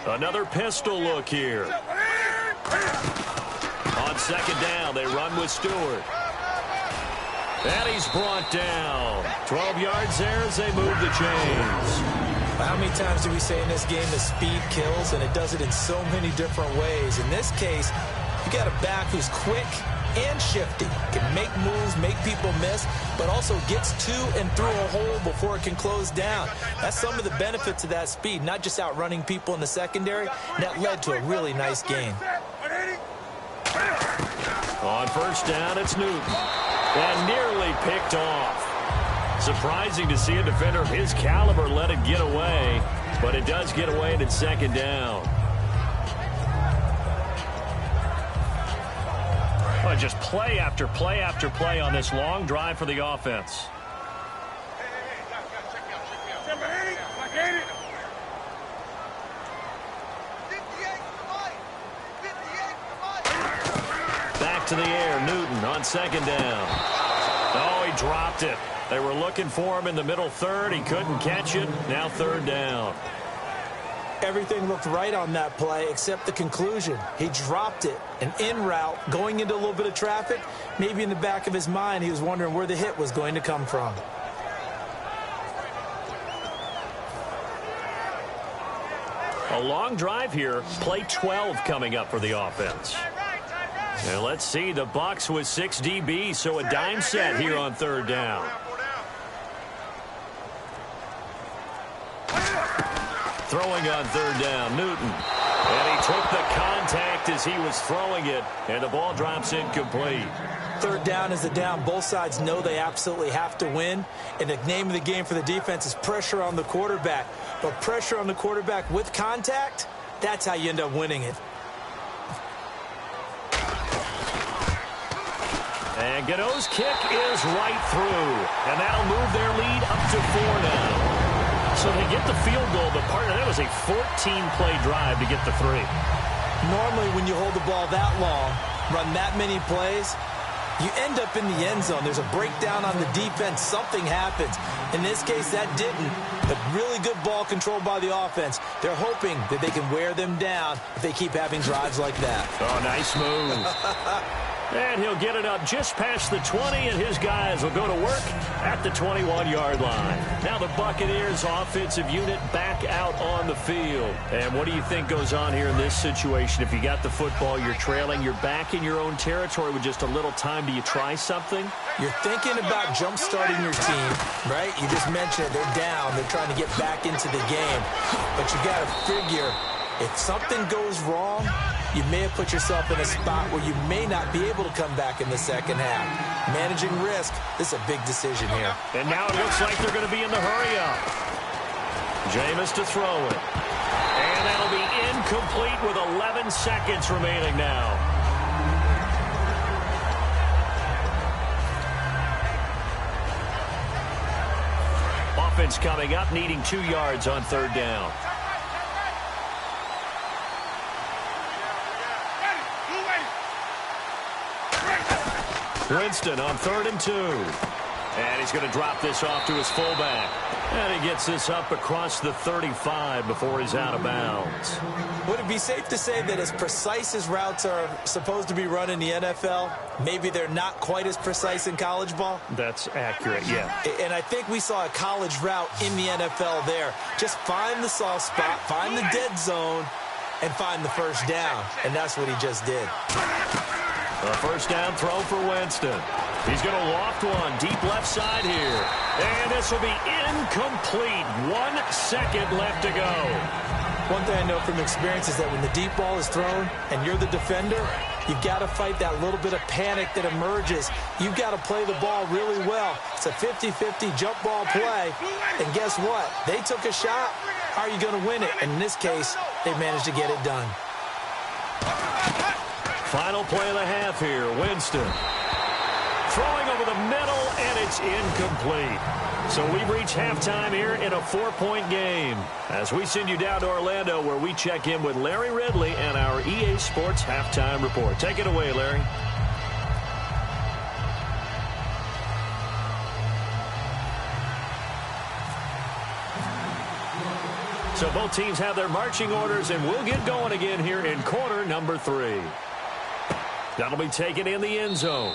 Another pistol look here. On second down, they run with Stewart. And he's brought down. 12 yards there as they move the chains. How many times do we say in this game that speed kills, and it does it in so many different ways? In this case, you got a back who's quick and shifty, can make moves, make people miss, but also gets to and through a hole before it can close down. That's some of the benefits of that speed, not just outrunning people in the secondary. And that led to a really nice gain. On first down, it's Newton. And nearly picked off. Surprising to see a defender of his caliber let it get away, but it does get away and it's second down. Well, just play after play after play on this long drive for the offense. Back to the air, Newton on second down. Oh, he dropped it. They were looking for him in the middle third. He couldn't catch it. Now third down. Everything looked right on that play except the conclusion. He dropped it, an in route, going into a little bit of traffic. Maybe in the back of his mind, he was wondering where the hit was going to come from. A long drive here. Play 12 coming up for the offense. And let's see, the Bucs with 6 DBs, so a dime set here on third down. Throwing on third down, Newton. And he took the contact as he was throwing it, and the ball drops incomplete. Third down is the down. Both sides know they absolutely have to win, and the name of the game for the defense is pressure on the quarterback. But pressure on the quarterback with contact, that's how you end up winning it. And Gano's kick is right through, and that'll move their lead up to 4 now. So they get the field goal, but partner, that was a 14-play drive to get the 3. Normally, when you hold the ball that long, run that many plays, you end up in the end zone. There's a breakdown on the defense. Something happens. In this case, that didn't. But really good ball control by the offense. They're hoping that they can wear them down if they keep having drives like that. Oh, nice move. And he'll get it up just past the 20, and his guys will go to work at the 21-yard line. Now the Buccaneers offensive unit back out on the field. And what do you think goes on here in this situation? If you got the football, you're trailing, you're back in your own territory with just a little time. Do you try something? You're thinking about jump-starting your team, right? You just mentioned it. They're down. They're trying to get back into the game. But you got to figure, if something goes wrong, you may have put yourself in a spot where you may not be able to come back in the second half. Managing risk, this is a big decision here. And now it looks like they're going to be in the hurry-up. Jameis to throw it. And that'll be incomplete with 11 seconds remaining now. Offense coming up, needing 2 yards on third down. Winston on 3rd and 2. And he's going to drop this off to his fullback. And he gets this up across the 35 before he's out of bounds. Would it be safe to say that as precise as routes are supposed to be run in the NFL, maybe they're not quite as precise in college ball? That's accurate, yeah. And I think we saw a college route in the NFL there. Just find the soft spot, find the dead zone, and find the first down. And that's what he just did. A first down throw for Winston. He's going to loft one deep left side here. And this will be incomplete. 1 second left to go. One thing I know from experience is that when the deep ball is thrown and you're the defender, you've got to fight that little bit of panic that emerges. You've got to play the ball really well. It's a 50-50 jump ball play. And guess what? They took a shot. how are you going to win it? And in this case, they managed to get it done. Final play of the half here. Winston throwing over the middle, and it's incomplete. So we've reached halftime here in a 4-point game. As we send you down to Orlando, where we check in with Larry Ridley and our EA Sports Halftime Report. Take it away, Larry. So both teams have their marching orders, and we'll get going again here in quarter number 3. That'll be taken in the end zone.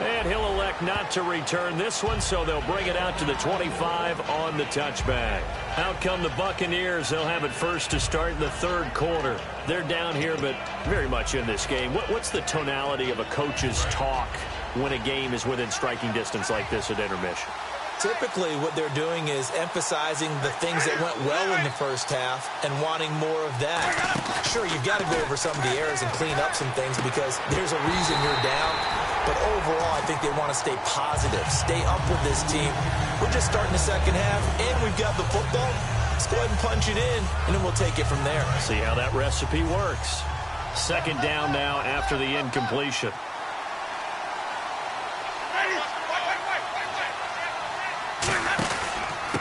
And he'll elect not to return this one, so they'll bring it out to the 25 on the touchback. Out come the Buccaneers. They'll have it first to start in the third quarter. They're down here, but very much in this game. What's the tonality of a coach's talk when a game is within striking distance like this at intermission? Typically, what they're doing is emphasizing the things that went well in the first half and wanting more of that. Sure, you've got to go over some of the errors and clean up some things because there's a reason you're down. But overall, I think they want to stay positive, stay up with this team. We're just starting the second half, and we've got the football. Let's go ahead and punch it in, and then we'll take it from there. See how that recipe works. Second down now after the incompletion.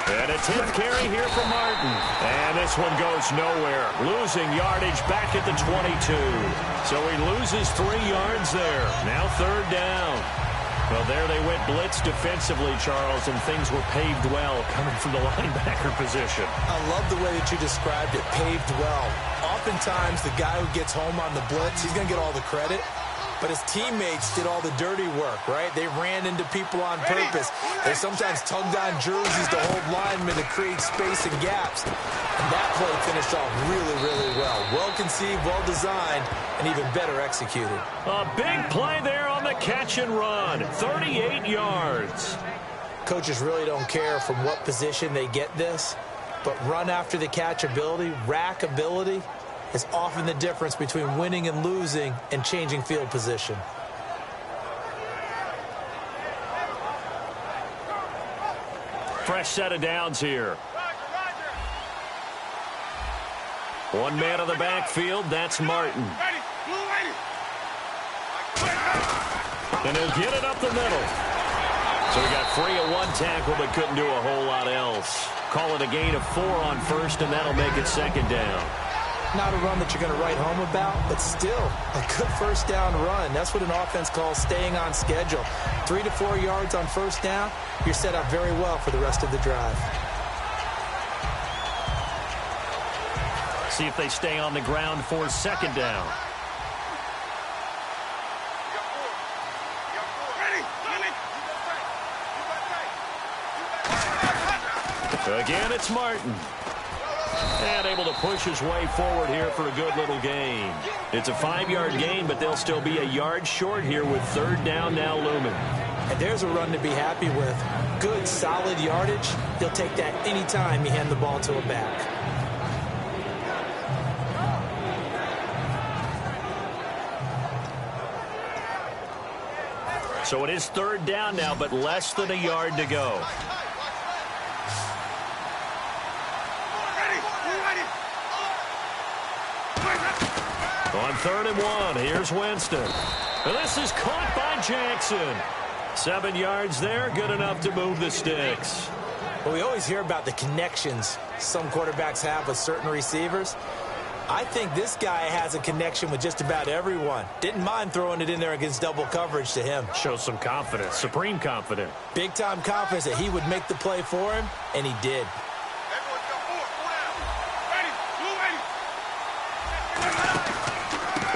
And a 10th carry here for Martin. And this one goes nowhere. Losing yardage back at the 22. So he loses 3 yards there. Now third down. Well, there they went blitz defensively, Charles, and things were paved well coming from the linebacker position. I love the way that you described it, paved well. Oftentimes, the guy who gets home on the blitz, he's going to get all the credit. But his teammates did all the dirty work, right? They ran into people on purpose. They sometimes tugged on jerseys to hold linemen to create space and gaps. And that play finished off really, really well. Well conceived, well designed, and even better executed. A big play there on the catch and run. 38 yards. Coaches really don't care from what position they get this, but run after the catch ability, rack ability, is often the difference between winning and losing and changing field position. Fresh set of downs here. One man on the backfield, that's Martin. And he'll get it up the middle. So he got free of one tackle but couldn't do a whole lot else. Call it a gain of 4 on first, and that'll make it second down. Not a run that you're going to write home about, but still a good first down run. That's what an offense calls staying on schedule. 3 to 4 yards on first down, you're set up very well for the rest of the drive. See if they stay on the ground for second down. Again, it's Martin. And able to push his way forward here for a good little gain. It's a 5-yard gain, but they'll still be a yard short here with third down now looming. And there's a run to be happy with. Good, solid yardage. They'll take that anytime you hand the ball to a back. So it is third down now, but less than a yard to go. On 3rd and 1, here's Winston. And this is caught by Jackson. 7 yards there, good enough to move the sticks. Well, we always hear about the connections some quarterbacks have with certain receivers. I think this guy has a connection with just about everyone. Didn't mind throwing it in there against double coverage to him. Shows some confidence, supreme confidence. Big-time confidence that he would make the play for him, and he did.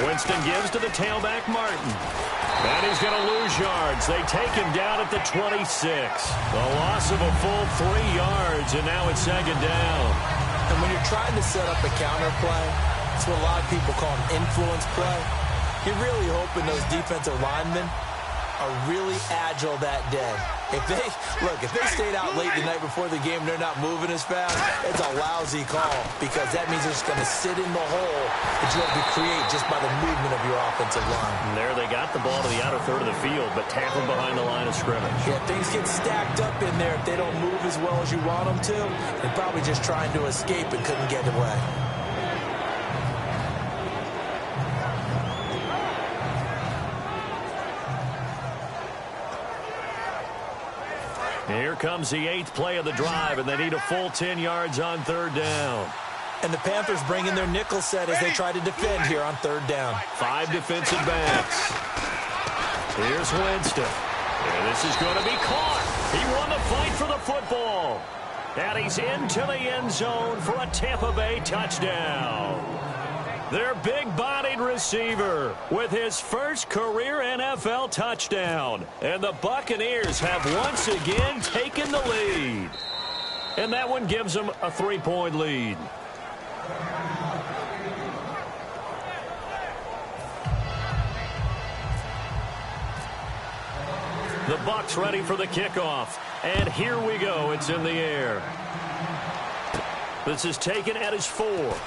Winston gives to the tailback, Martin. And he's going to lose yards. They take him down at the 26. A loss of a full 3 yards, and now it's second down. And when you're trying to set up a counter play, it's what a lot of people call an influence play. You're really hoping those defensive linemen are really agile that day. If they stayed out late the night before the game, they're not moving as fast, it's a lousy call because that means they're just going to sit in the hole that you have to create just by the movement of your offensive line. And there they got the ball to the outer third of the field, but tackled behind the line of scrimmage. Yeah, things get stacked up in there. If they don't move as well as you want them to, they're probably just trying to escape and couldn't get away. Here comes the 8th play of the drive, and they need a full 10 yards on 3rd down. And the Panthers bring in their nickel set as they try to defend here on 3rd down. 5 defensive backs. Here's Winston. And this is going to be caught. He won the fight for the football. And he's into the end zone for a Tampa Bay touchdown. Their big-bodied receiver with his first career NFL touchdown. And the Buccaneers have once again taken the lead. And that one gives them a 3-point lead. The Bucs ready for the kickoff. And here we go. It's in the air. This is taken at his 4.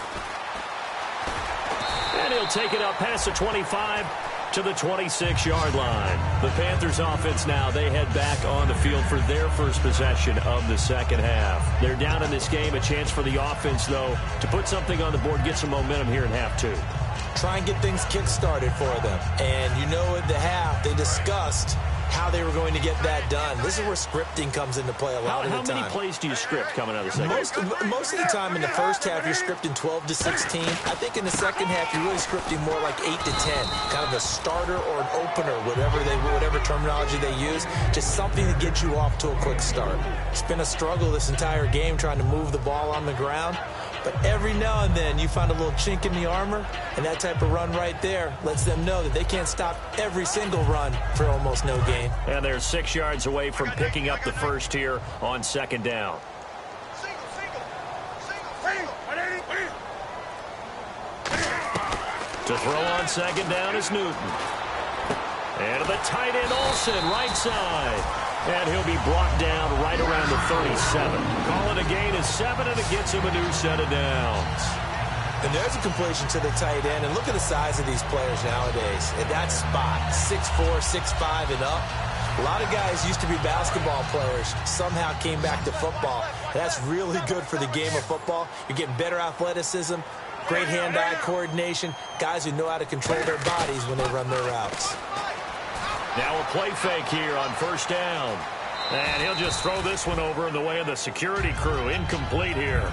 And he'll take it up past the 25 to the 26-yard line. The Panthers offense now, they head back on the field for their first possession of the second half. They're down in this game. A chance for the offense, though, to put something on the board, get some momentum here in half 2. Try and get things kick-started for them. And you know at the half, they discussed how they were going to get that done. This is where scripting comes into play a lot of the time. How many plays do you script coming out of the second half? Most of the time in the first half, you're scripting 12 to 16. I think in the second half, you're really scripting more like 8 to 10. Kind of a starter or an opener, whatever terminology they use. Just something to get you off to a quick start. It's been a struggle this entire game trying to move the ball on the ground. But every now and then, you find a little chink in the armor, and that type of run right there lets them know that they can't stop every single run for almost no gain. And they're 6 yards away from picking up the first here on 2nd down. To throw on 2nd down is Newton. And to the tight end, Olsen, right side. And he'll be brought down right around the 37. Call it a gain of 7, and it gets him a new set of downs. And there's a completion to the tight end. And look at the size of these players nowadays. At that spot, 6'4", 6'5", and up. A lot of guys used to be basketball players, somehow came back to football. That's really good for the game of football. You're getting better athleticism, great hand-eye coordination, guys who know how to control their bodies when they run their routes. Now a play fake here on 1st down. And he'll just throw this one over in the way of the security crew. Incomplete here.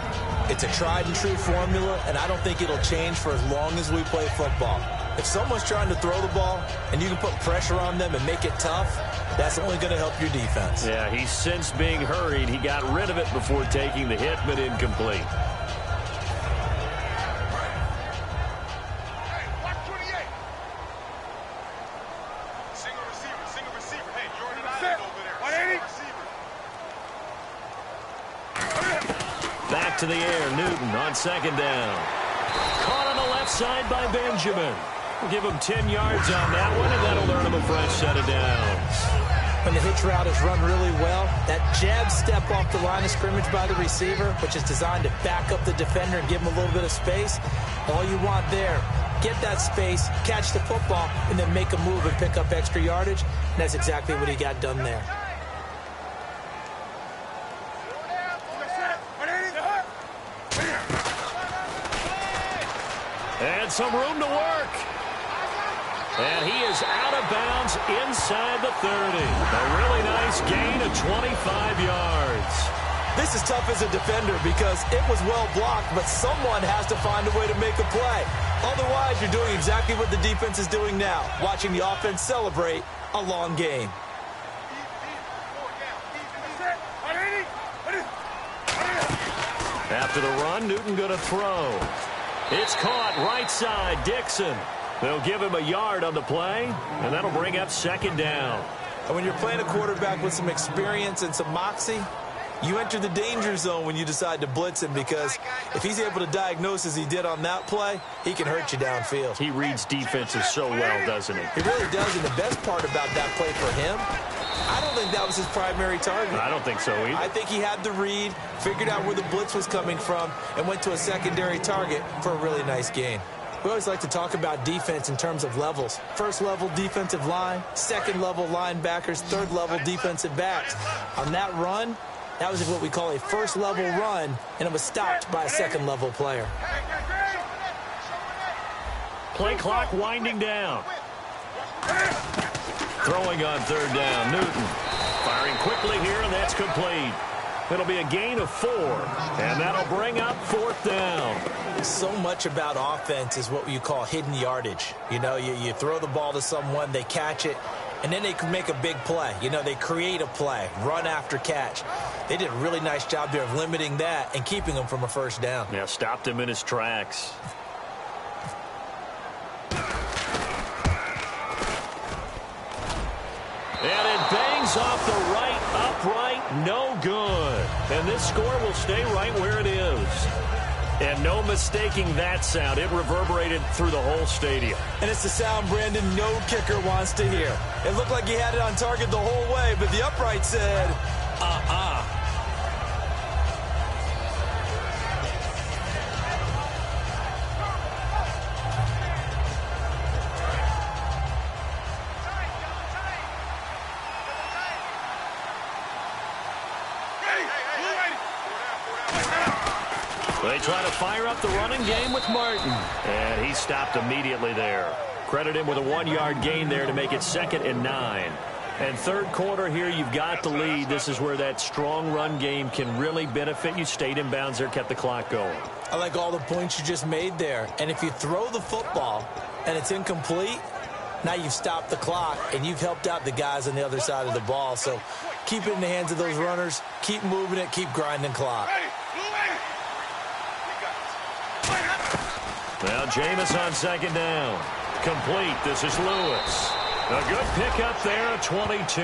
It's a tried-and-true formula, and I don't think it'll change for as long as we play football. If someone's trying to throw the ball and you can put pressure on them and make it tough, that's only going to help your defense. Yeah, he's since being hurried. He got rid of it before taking the hit, but incomplete. Back to the air, Newton on 2nd down. Caught on the left side by Benjamin. We'll give him 10 yards on that one, and that'll earn him a fresh set of downs. When the hitch route is run really well, that jab step off the line of scrimmage by the receiver, which is designed to back up the defender and give him a little bit of space, all you want there, get that space, catch the football, and then make a move and pick up extra yardage, and that's exactly what he got done there. And some room to work. And he is out of bounds inside the 30. A really nice gain of 25 yards. This is tough as a defender because it was well blocked, but someone has to find a way to make a play. Otherwise, you're doing exactly what the defense is doing now, watching the offense celebrate a long game. After the run, Newton going to throw. It's caught right side, Dixon. They'll give him a yard on the play, and that'll bring up 2nd down. And when you're playing a quarterback with some experience and some moxie, you enter the danger zone when you decide to blitz him, because if he's able to diagnose as he did on that play, he can hurt you downfield. He reads defenses so well, doesn't he? He really does, and the best part about that play for him I don't think that was his primary target. I don't think so either. I think he had the read, figured out where the blitz was coming from, and went to a secondary target for a really nice gain. We always like to talk about defense in terms of levels. First level defensive line, second level linebackers, third level defensive backs. On that run, that was what we call a first level run, and it was stopped by a second level player. Play clock winding down. Throwing on third down, Newton. Firing quickly here, and that's complete. It'll be a gain of 4, and that'll bring up 4th down. So much about offense is what you call hidden yardage. You know, you throw the ball to someone, they catch it, and then they can make a big play. You know, they create a play, run after catch. They did a really nice job there of limiting that and keeping him from a first down. Yeah, stopped him in his tracks. And it bangs off the right upright, no good. And this score will stay right where it is. And no mistaking that sound. It reverberated through the whole stadium. And it's the sound Brandon no kicker wants to hear. It looked like he had it on target the whole way, but the upright said, They try to fire up the running game with Martin. And he stopped immediately there. Credit him with a 1-yard gain there to make it 2nd and 9. And third quarter here, you've got the lead. This is where that strong run game can really benefit you. Stayed in bounds there, kept the clock going. I like all the points you just made there. And if you throw the football and it's incomplete, now you've stopped the clock and you've helped out the guys on the other side of the ball. So keep it in the hands of those runners. Keep moving it. Keep grinding clock. Now Jameis on 2nd down. Complete. This is Lewis. A good pickup there at 22.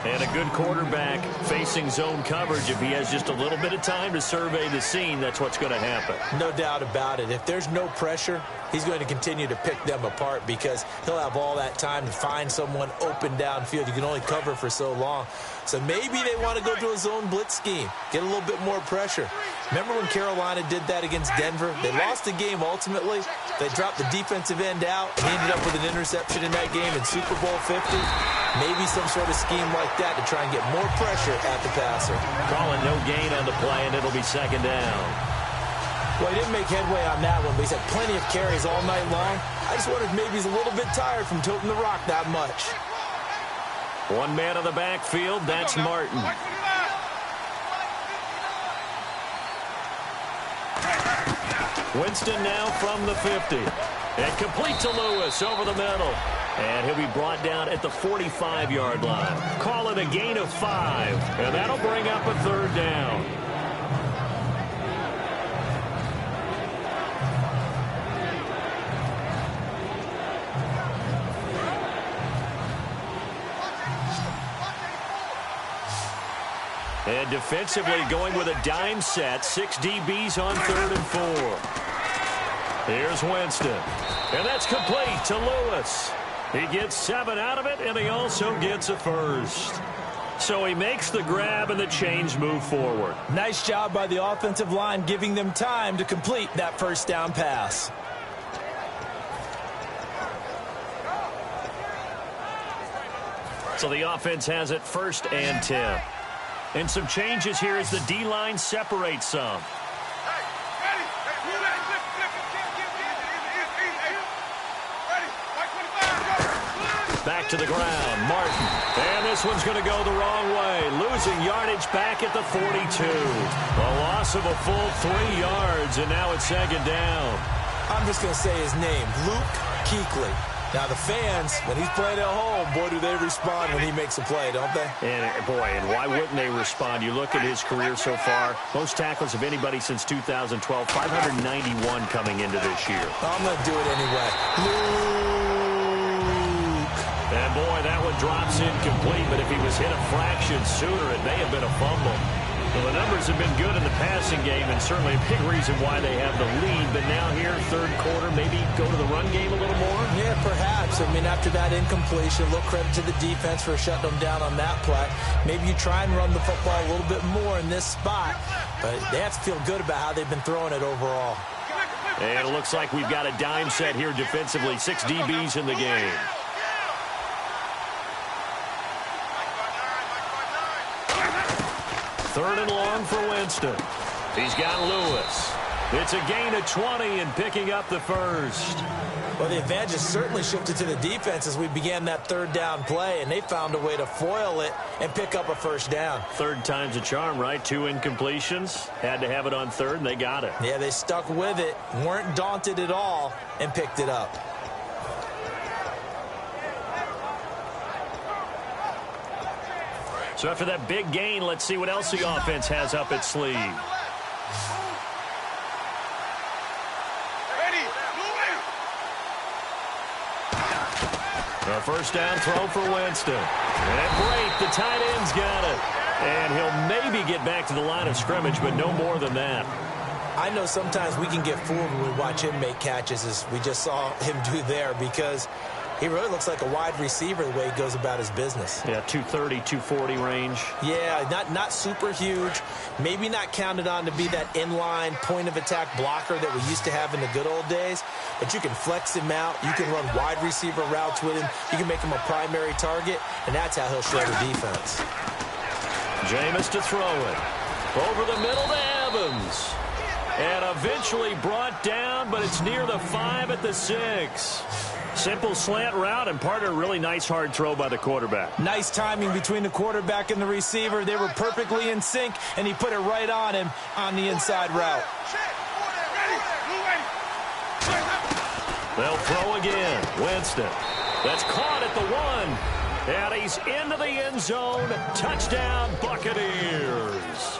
And a good quarterback facing zone coverage. If he has just a little bit of time to survey the scene, that's what's going to happen. No doubt about it. If there's no pressure, he's going to continue to pick them apart because he'll have all that time to find someone open downfield. You can only cover for so long. So maybe they want to go to a zone blitz scheme, get a little bit more pressure. Remember when Carolina did that against Denver? They lost the game ultimately. They dropped the defensive end out and ended up with an interception in that game in Super Bowl 50. Maybe some sort of scheme like that to try and get more pressure at the passer. Calling no gain on the play, and it'll be 2nd down. Well, he didn't make headway on that one, but he's had plenty of carries all night long. I just wondered if maybe he's a little bit tired from toting the rock that much. One man on the backfield, that's Martin. Winston now from the 50. And complete to Lewis over the middle. And he'll be brought down at the 45-yard line. Call it a gain of 5. And that'll bring up a 3rd down. And defensively going with a dime set. 6 DBs on 3rd and 4. Here's Winston. And that's complete to Lewis. He gets 7 out of it, and he also gets a first. So he makes the grab, and the chains move forward. Nice job by the offensive line, giving them time to complete that first down pass. So the offense has it 1st and 10. And some changes here as the D-line separates some. Back to the ground, Martin. And this one's going to go the wrong way. Losing yardage back at the 42. A loss of a full 3 yards, and now it's 2nd down. I'm just going to say his name, Luke Kuechly. Now, the fans, when he's playing at home, boy, do they respond when he makes a play, don't they? And, boy, and why wouldn't they respond? You look at his career so far, most tackles of anybody since 2012, 591 coming into this year. I'm going to do it anyway. Luke. And, boy, that one drops incomplete, but if he was hit a fraction sooner, it may have been a fumble. Well, the numbers have been good in the passing game, and certainly a big reason why they have the lead. But now here, third quarter, maybe go to the run game a little more? Yeah, perhaps. I mean, after that incompletion, a little credit to the defense for shutting them down on that play. Maybe you try and run the football a little bit more in this spot, but they have to feel good about how they've been throwing it overall. And it looks like we've got a dime set here defensively. 6 DBs in the game. Third and long for Winston. He's got Lewis. It's a gain of 20 and picking up the first. Well, the advantage has certainly shifted to the defense as we began that third down play, and they found a way to foil it and pick up a first down. Third time's a charm, right? 2 incompletions. Had to have it on third, and they got it. Yeah, they stuck with it, weren't daunted at all, and picked it up. So after that big gain, let's see what else the offense has up its sleeve. A first down throw for Winston. And break, the tight end's got it. And he'll maybe get back to the line of scrimmage, but no more than that. I know sometimes we can get fooled when we watch him make catches, as we just saw him do there, because he really looks like a wide receiver the way he goes about his business. Yeah, 230, 240 range. Yeah, not super huge. Maybe not counted on to be that inline point-of-attack blocker that we used to have in the good old days. But you can flex him out. You can run wide receiver routes with him. You can make him a primary target, and that's how he'll show the defense. Jameis to throw it. Over the middle to Evans. And eventually brought down, but it's near the 5 at the 6. Simple slant route, and part of a really nice hard throw by the quarterback. Nice timing between the quarterback and the receiver. They were perfectly in sync, and he put it right on him on the inside route. They'll throw again. Winston. That's caught at the 1. And he's into the end zone. Touchdown, Buccaneers.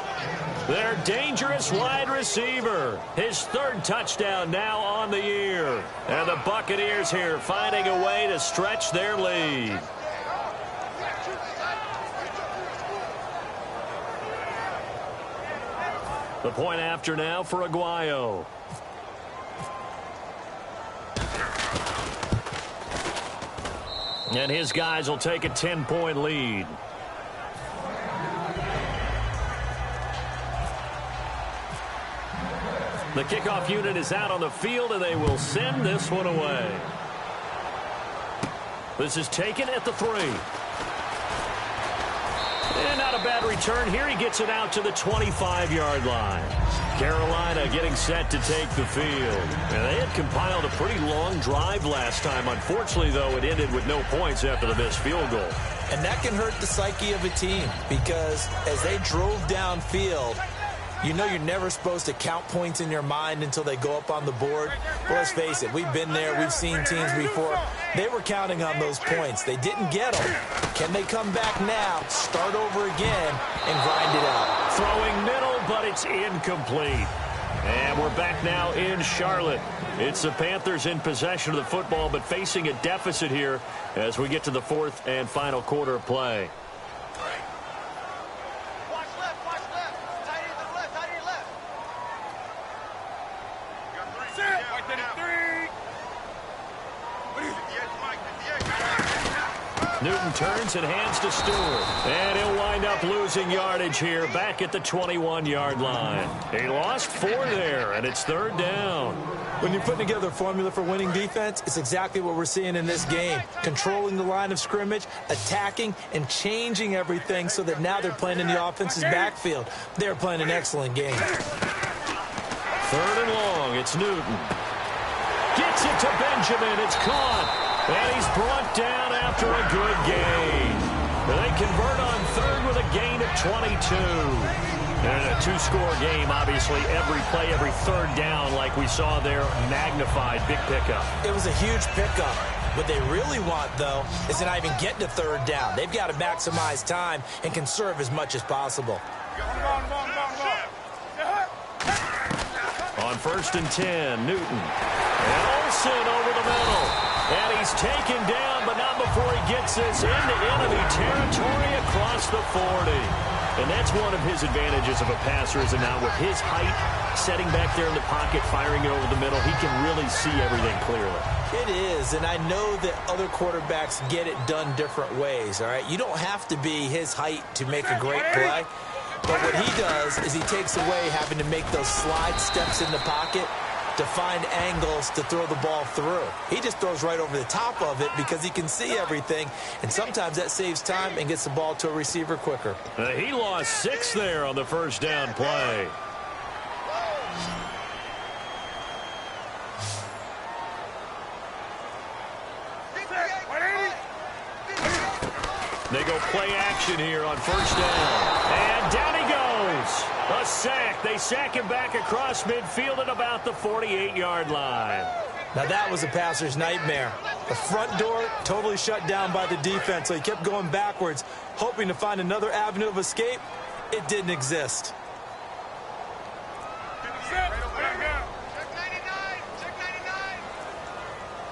Their dangerous wide receiver. His 3rd touchdown now on the year. And the Buccaneers here finding a way to stretch their lead. The point after now for Aguayo. And his guys will take a 10-point lead. The kickoff unit is out on the field, and they will send this one away. This is taken at the 3. And not a bad return here. He gets it out to the 25-yard line. Carolina getting set to take the field. And they had compiled a pretty long drive last time. Unfortunately, though, it ended with no points after the missed field goal. And that can hurt the psyche of a team, because as they drove downfield, you know you're never supposed to count points in your mind until they go up on the board. Well, let's face it, we've been there. We've seen teams before. They were counting on those points. They didn't get them. Can they come back now, start over again, and grind it out? Throwing middle, but it's incomplete. And we're back now in Charlotte. It's the Panthers in possession of the football, but facing a deficit here as we get to the 4th and final quarter of play. Newton turns and hands to Stewart. And he'll wind up losing yardage here back at the 21-yard line. He lost 4 there, and it's 3rd down. When you're putting together a formula for winning defense, it's exactly what we're seeing in this game. Controlling the line of scrimmage, attacking, and changing everything so that now they're playing in the offense's backfield. They're playing an excellent game. 3rd and long. It's Newton. Gets it to Benjamin. It's caught. And he's brought down after a good gain. They convert on 3rd with a gain of 22. And a 2-score game, obviously, every play, every 3rd down, like we saw there, magnified, big pickup. It was a huge pickup. What they really want, though, is to not even get to 3rd down. They've got to maximize time and conserve as much as possible. On 1st and 10, Newton. And Olsen over the middle. And he's taken down, but not before he gets this into enemy territory across the 40. And that's one of his advantages of a passer, is now with his height, setting back there in the pocket, firing it over the middle, he can really see everything clearly. It is, and I know that other quarterbacks get it done different ways, all right? You don't have to be his height to make a great play, but what he does is he takes away having to make those slide steps in the pocket to find angles to throw the ball through. He just throws right over the top of it because he can see everything, and sometimes that saves time and gets the ball to a receiver quicker. He lost 6 there on the first down play. They go play action here on first down. And down he goes. A sack. They sack him back across midfield at about the 48-yard line. Now that was a passer's nightmare. The front door totally shut down by the defense, so he kept going backwards, hoping to find another avenue of escape. It didn't exist.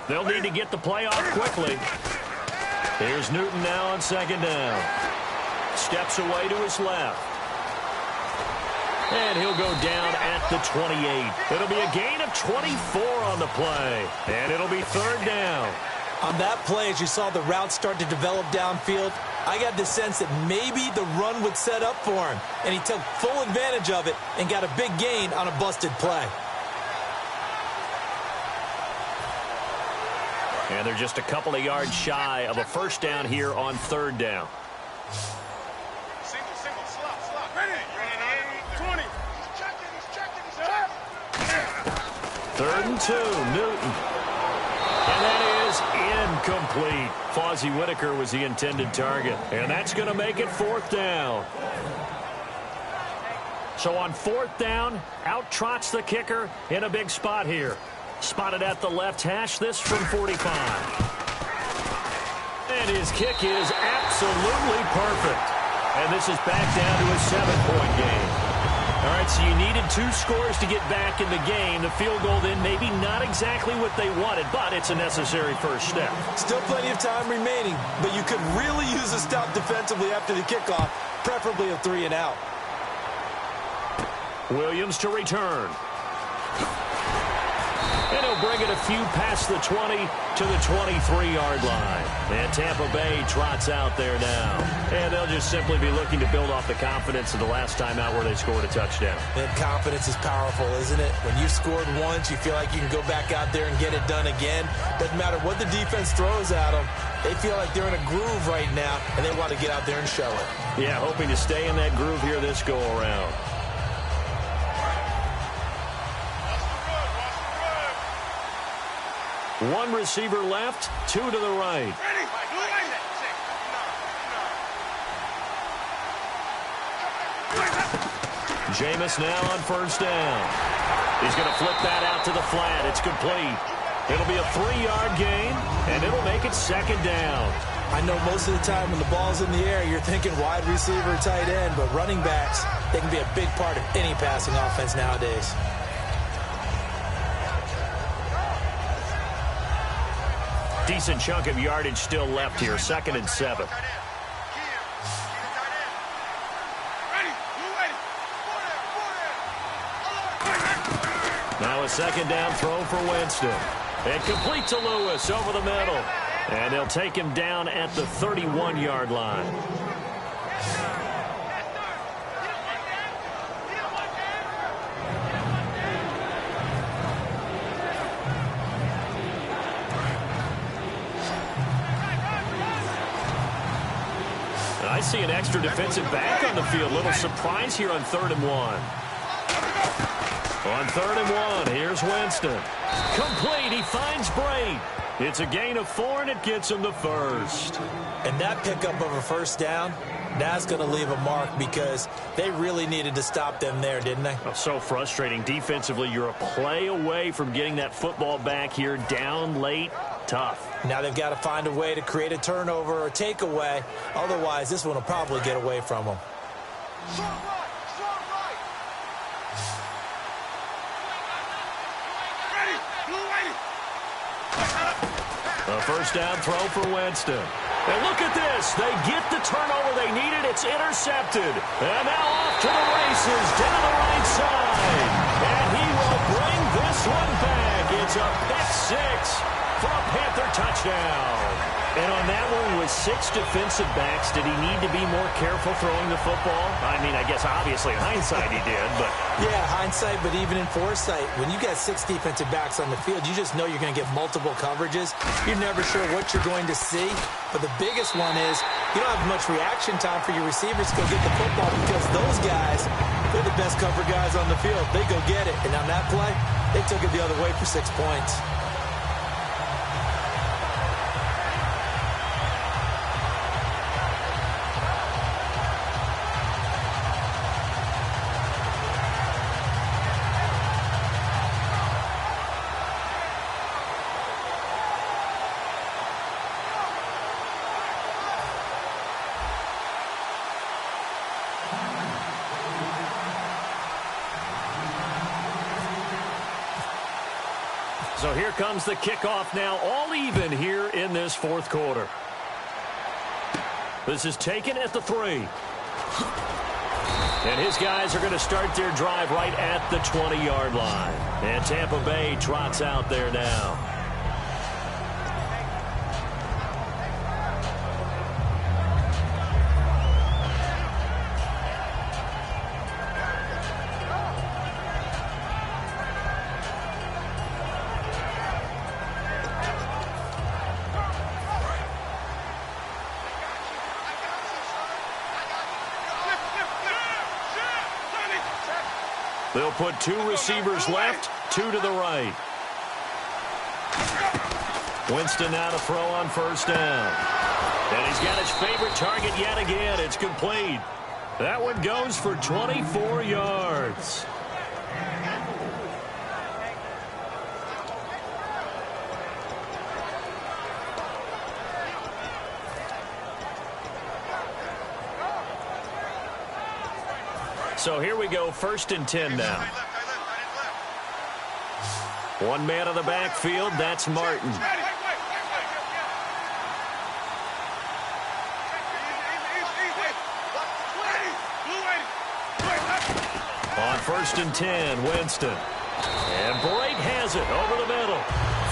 They'll need to get the play off quickly. Here's Newton now on second down. Steps away to his left. And he'll go down at the 28. It'll be a gain of 24 on the play. And it'll be third down. On that play, as you saw the route start to develop downfield, I got the sense that maybe the run would set up for him. And he took full advantage of it and got a big gain on a busted play. And they're just a couple of yards shy of a first down here on third down. Single, slot. Ready. 20. He's checking. 3rd and 2, Newton. And that is incomplete. Fozzie Whitaker was the intended target. And that's going to make it 4th down. So on 4th down, out trots the kicker in a big spot here. Spotted at the left hash, this from 45. And his kick is absolutely perfect. And this is back down to a 7-point game. All right, so you needed 2 scores to get back in the game. The field goal then maybe not exactly what they wanted, but it's a necessary first step. Still plenty of time remaining, but you could really use a stop defensively after the kickoff, preferably a 3-and-out. Williams to return. And he'll bring it a few past the 20 to the 23-yard line. And Tampa Bay trots out there now. And they'll just simply be looking to build off the confidence of the last time out where they scored a touchdown. And confidence is powerful, isn't it? When you've scored once, you feel like you can go back out there and get it done again. Doesn't matter what the defense throws at them. They feel like they're in a groove right now, and they want to get out there and show it. Yeah, hoping to stay in that groove here this go-around. One receiver left, 2 to the right. Jameis now on first down. He's going to flip that out to the flat. It's complete. It'll be a 3-yard gain, and it'll make it 2nd down. I know most of the time when the ball's in the air, you're thinking wide receiver, tight end, but running backs, they can be a big part of any passing offense nowadays. Decent chunk of yardage still left here. 2nd and 7. Now a 2nd down throw for Winston. And complete to Lewis over the middle. And they'll take him down at the 31-yard line. I see an extra defensive back on the field. Little surprise here on 3rd and 1. On 3rd and 1, here's Winston. Complete, he finds Braid. It's a gain of 4, and it gets him the first. And that pickup of a first down, that's going to leave a mark because they really needed to stop them there, didn't they? Oh, so frustrating. Defensively, you're a play away from getting that football back here down late. Tough. Now they've got to find a way to create a turnover or takeaway. Otherwise, this one will probably get away from them. A first down throw for Winston. And look at this. They get the turnover they needed. It's intercepted. And now off to the races down the right side. And he will bring this one back. It's a pick six for a Panther touchdown. And on that one, with 6 defensive backs, did he need to be more careful throwing the football? I mean, I guess obviously in hindsight he did, but... Yeah, hindsight, but even in foresight, when you got 6 defensive backs on the field, you just know you're going to get multiple coverages. You're never sure what you're going to see. But the biggest one is you don't have much reaction time for your receivers to go get the football because those guys, they're the best cover guys on the field. They go get it. And on that play, they took it the other way for 6 points. So here comes the kickoff now, all even here in this fourth quarter. This is taken at the 3. And his guys are going to start their drive right at the 20-yard line. And Tampa Bay trots out there now. They'll put 2 receivers left, 2 to the right. Winston now to throw on first down. And he's got his favorite target yet again. It's complete. That one goes for 24 yards. So here we go, 1st and 10 now. One man in the backfield, that's Martin. On 1st and 10, Winston. And Blake has it over the middle.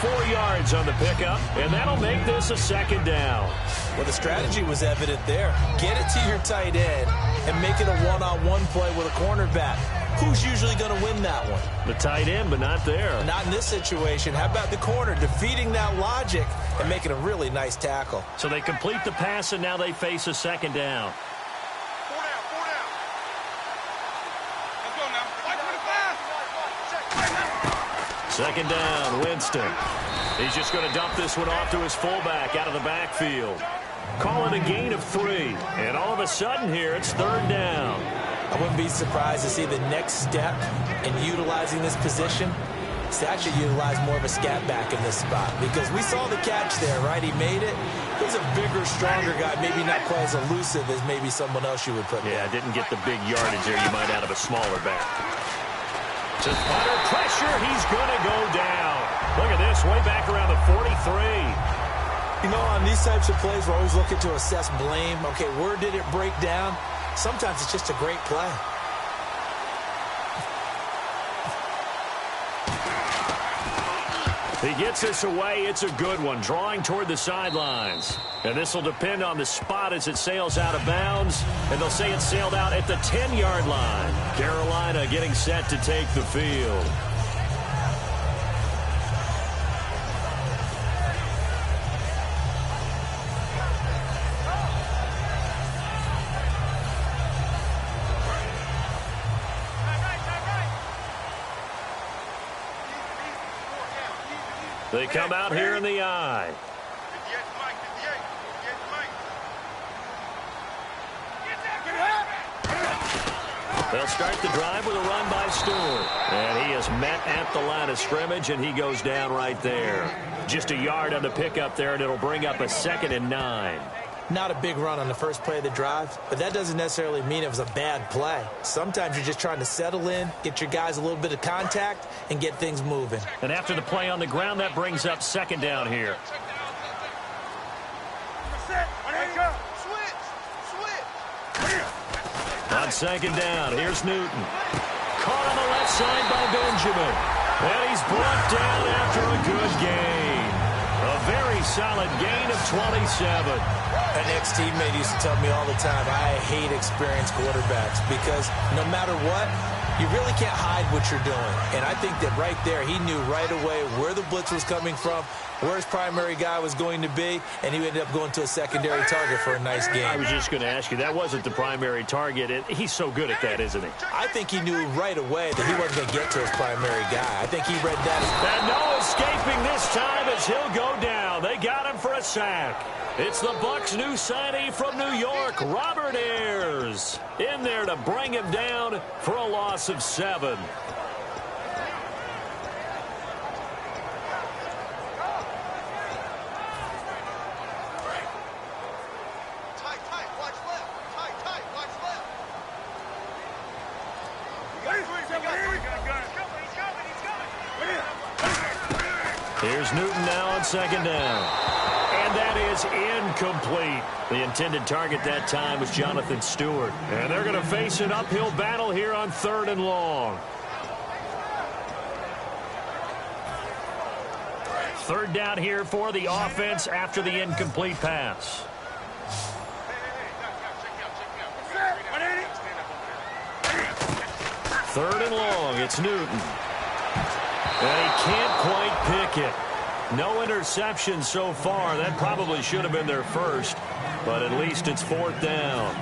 4 yards on the pickup, and that'll make this a 2nd down. Well, the strategy was evident there. Get it to your tight end and make it a one-on-one play with a cornerback. Who's usually going to win that one? The tight end, but not there. Not in this situation. How about the corner defeating that logic and making a really nice tackle? So they complete the pass, and now they face a 2nd down. 4 down, 4 down. Let's go now. 2nd down, Winston. He's just going to dump this one off to his fullback out of the backfield. Call it a gain of 3. And all of a sudden here, it's 3rd down. I wouldn't be surprised to see the next step in utilizing this position. It's to actually utilize more of a scat back in this spot. Because we saw the catch there, right? He made it. He's a bigger, stronger guy. Maybe not quite as elusive as maybe someone else you would put Yeah, there. didn't get the big yardage there you might out of a smaller back. Just under pressure, he's going to go down. Look at this, way back around the 43. You know, on these types of plays, we're always looking to assess blame. Okay, where did it break down? Sometimes it's just a great play. He gets this away. It's a good one, drawing toward the sidelines. And this will depend on the spot as it sails out of bounds. And they'll say it sailed out at the 10-yard line. Carolina getting set to take the field. They come out here in the eye. They'll start the drive with a run by Stewart. And he is met at the line of scrimmage, and he goes down right there. Just a yard on the pickup there, and it'll bring up a 2nd and 9. Not a big run on the first play of the drive, but that doesn't necessarily mean it was a bad play. Sometimes you're just trying to settle in, get your guys a little bit of contact, and get things moving. And after the play on the ground, that brings up 2nd down here. On second down, here's Newton. Caught on the left side by Benjamin. And he's brought down after a good gain. A very solid gain of 27. An ex-teammate used to tell me all the time, I hate experienced quarterbacks because no matter what, you really can't hide what you're doing. And I think that right there, he knew right away where the blitz was coming from, where his primary guy was going to be, and he ended up going to a secondary target for a nice game. I was just going to ask you, that wasn't the primary target. He's so good at that, isn't he? I think he knew right away that he wasn't going to get to his primary guy. I think he read that. And no escaping this time as he'll go down. They got him for a sack. It's the Bucs' new signee from New York, Robert Ayers, in there to bring him down for a loss of 7. Here's Newton now on second down. And that is incomplete. The intended target that time was Jonathan Stewart. And they're going to face an uphill battle here on 3rd and long. 3rd down here for the offense after the incomplete pass. Third and long, it's Newton. And he can't quite pick it. No interception so far. That probably should have been their first, but at least it's 4th down.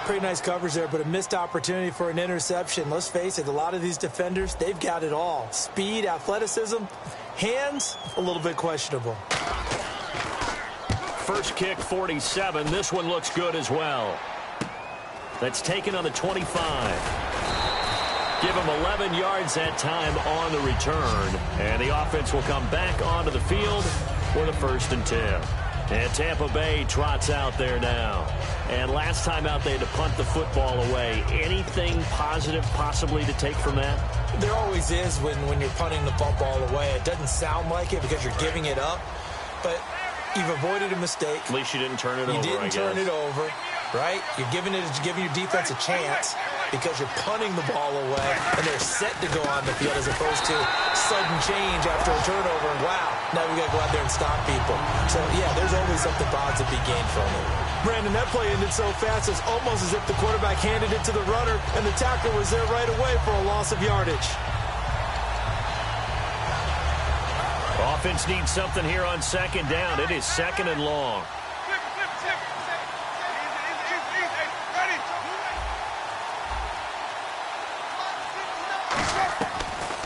Pretty nice coverage there, but a missed opportunity for an interception. Let's face it, a lot of these defenders, they've got it all. Speed, athleticism, hands, a little bit questionable. First kick, 47. This one looks good as well. That's taken on the 25. Give him 11 yards that time on the return. And the offense will come back onto the field for the 1st and 10. And Tampa Bay trots out there now. And last time out, they had to punt the football away. Anything positive possibly to take from that? There always is when you're punting the football away. It doesn't sound like it because you're giving it up. But you've avoided a mistake. At least you didn't turn it over, I guess. You didn't turn it over, right? You're giving your defense a chance because you're punting the ball away, and they're set to go on the field as opposed to sudden change after a turnover, and wow, now we got to go out there and stop people. So, yeah, there's always something positive to be gained from it. Brandon, that play ended so fast, it's almost as if the quarterback handed it to the runner, and the tackler was there right away for a loss of yardage. Offense needs something here on second down. It is 2nd and long.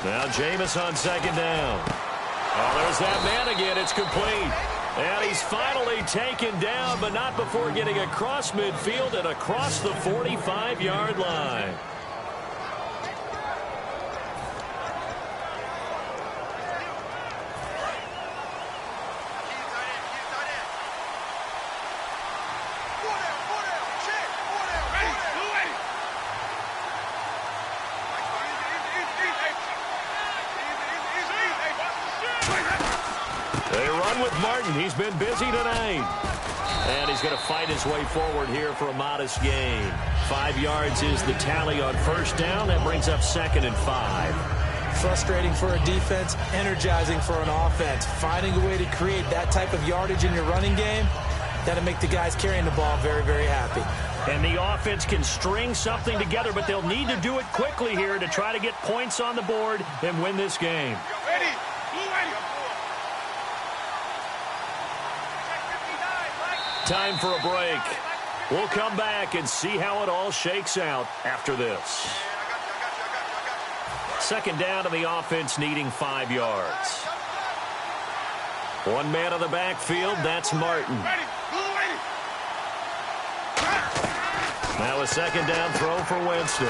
Now Jameis on second down. Oh, there's that man again. It's complete. And he's finally taken down, but not before getting across midfield and across the 45-yard line. He's been busy tonight. And he's going to fight his way forward here for a modest gain. 5 yards is the tally on 1st down. That brings up 2nd and 5. Frustrating for a defense, energizing for an offense. Finding a way to create that type of yardage in your running game, that'll make the guys carrying the ball very, very happy. And the offense can string something together, but they'll need to do it quickly here to try to get points on the board and win this game. Time for a break. We'll come back and see how it all shakes out after this. 2nd down to the offense needing 5 yards. One man on the backfield, that's Martin. Now a 2nd down throw for Winston.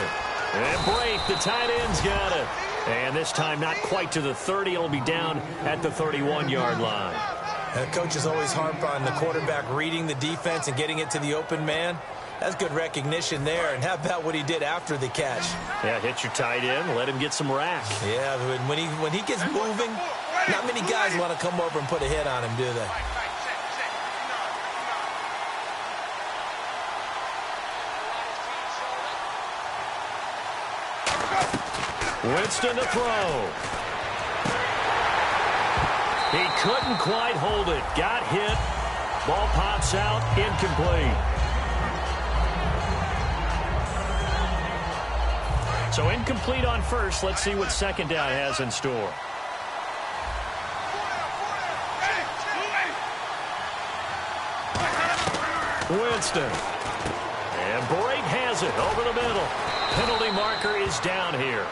And Braith, the tight end's got it. And this time not quite to the 30. It'll be down at the 31-yard line. Coaches always harp on the quarterback reading the defense and getting it to the open man. That's good recognition there. And how about what he did after the catch? Yeah, hit your tight end, let him get some rack. Yeah, when he gets moving, not many guys want to come over and put a hit on him, do they? Winston to throw. He couldn't quite hold it. Got hit. Ball pops out. Incomplete. So incomplete on first. Let's see what second down has in store. Winston. And Brake has it over the middle. Penalty marker is down here.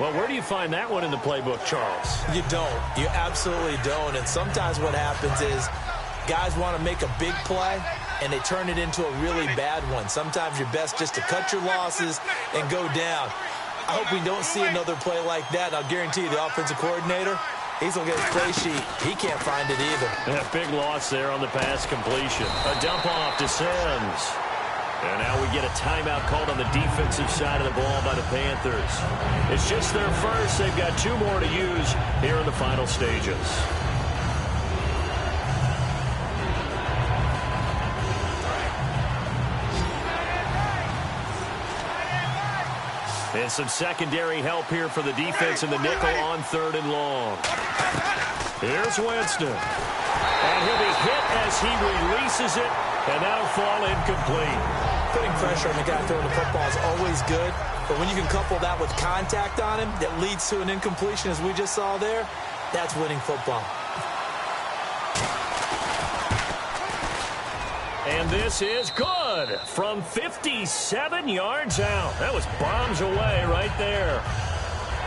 Well, where do you find that one in the playbook, Charles? You don't. You absolutely don't. And sometimes what happens is guys want to make a big play, and they turn it into a really bad one. Sometimes you're best just to cut your losses and go down. I hope we don't see another play like that. And I'll guarantee you the offensive coordinator, he's going to get his play sheet. He can't find it either. A big loss there on the pass completion. A dump off descends. And now we get a timeout called on the defensive side of the ball by the Panthers. It's just their first. They've got 2 more to use here in the final stages. And some secondary help here for the defense in the nickel on 3rd and long. Here's Winston. And he'll be hit as he releases it, and that'll fall incomplete. Putting pressure on the guy throwing the football is always good, but when you can couple that with contact on him that leads to an incompletion, as we just saw there, that's winning football. And this is good from 57 yards out. That was bombs away right there.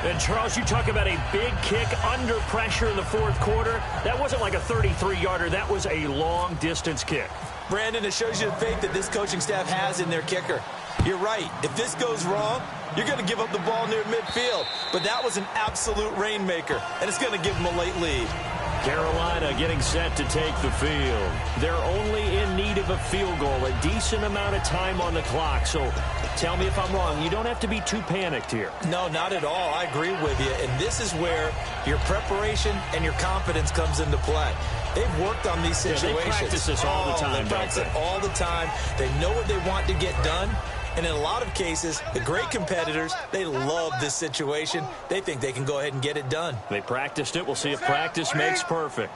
And, Charles, you talk about a big kick under pressure in the 4th quarter. That wasn't like a 33-yarder. That was a long-distance kick. Brandon, it shows you the faith that this coaching staff has in their kicker. You're right. If this goes wrong, you're going to give up the ball near midfield. But that was an absolute rainmaker, and it's going to give them a late lead. Carolina getting set to take the field. They're only in need of a field goal, a decent amount of time on the clock. So tell me if I'm wrong. You don't have to be too panicked here. No, not at all. I agree with you. And this is where your preparation and your confidence comes into play. They've worked on these situations. Yeah, they practice this all the time, They practice it all the time. They know what they want to get done. And in a lot of cases, the great competitors, they love this situation. They think they can go ahead and get it done. They practiced it. We'll see if practice makes perfect.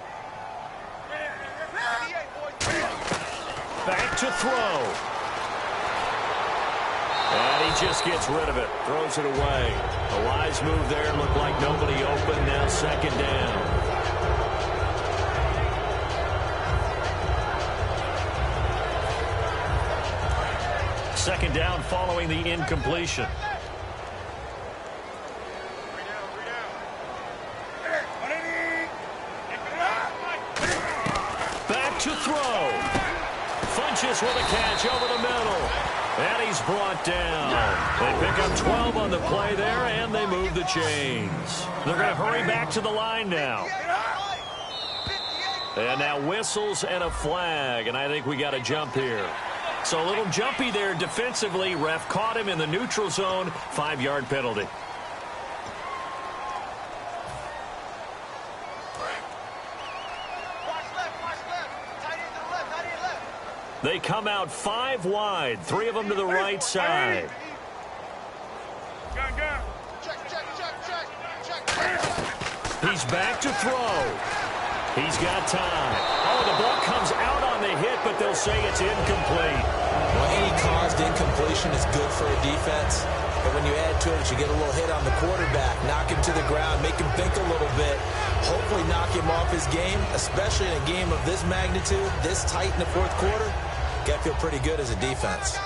Back to throw. And he just gets rid of it. Throws it away. A wise move there. Looked like nobody open. Now 2nd down. Second down following the incompletion. Back to throw. Funches with a catch over the middle. And he's brought down. They pick up 12 on the play there, and they move the chains. They're going to hurry back to the line now. And now whistles and a flag, and I think we got a jump here. So a little jumpy there defensively. Ref caught him in the neutral zone. 5-yard penalty. They come out 5 wide. 3 of them to the right side. He's back to throw. He's got time. Oh, the ball comes out on the hit, but they'll say it's incomplete. Well, any caused incompletion is good for a defense. But when you add to it, you get a little hit on the quarterback, knock him to the ground, make him think a little bit, hopefully knock him off his game, especially in a game of this magnitude, this tight in the 4th quarter. Got to feel pretty good as a defense.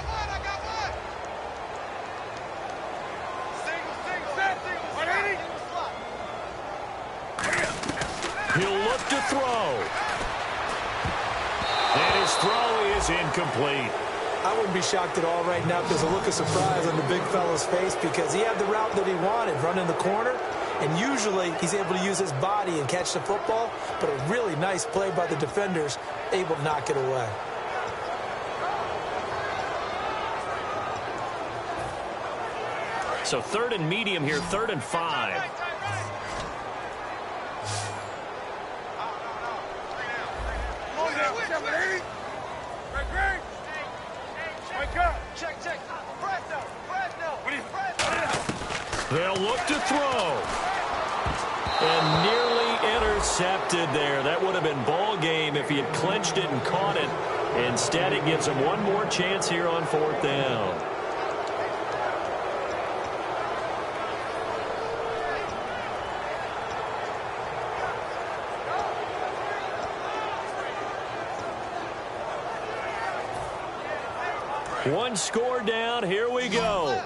He'll look to throw. And his throw is incomplete. I wouldn't be shocked at all right now if there's a look of surprise on the big fella's face because he had the route that he wanted, running the corner, and usually he's able to use his body and catch the football, but a really nice play by the defenders, able to knock it away. So 3rd and medium here, 3rd and 5. Wake up. Check. They'll look to throw. And nearly intercepted there. That would have been ball game if he had clinched it and caught it. Instead, it gives him one more chance here on 4th down. One score down. Here we go.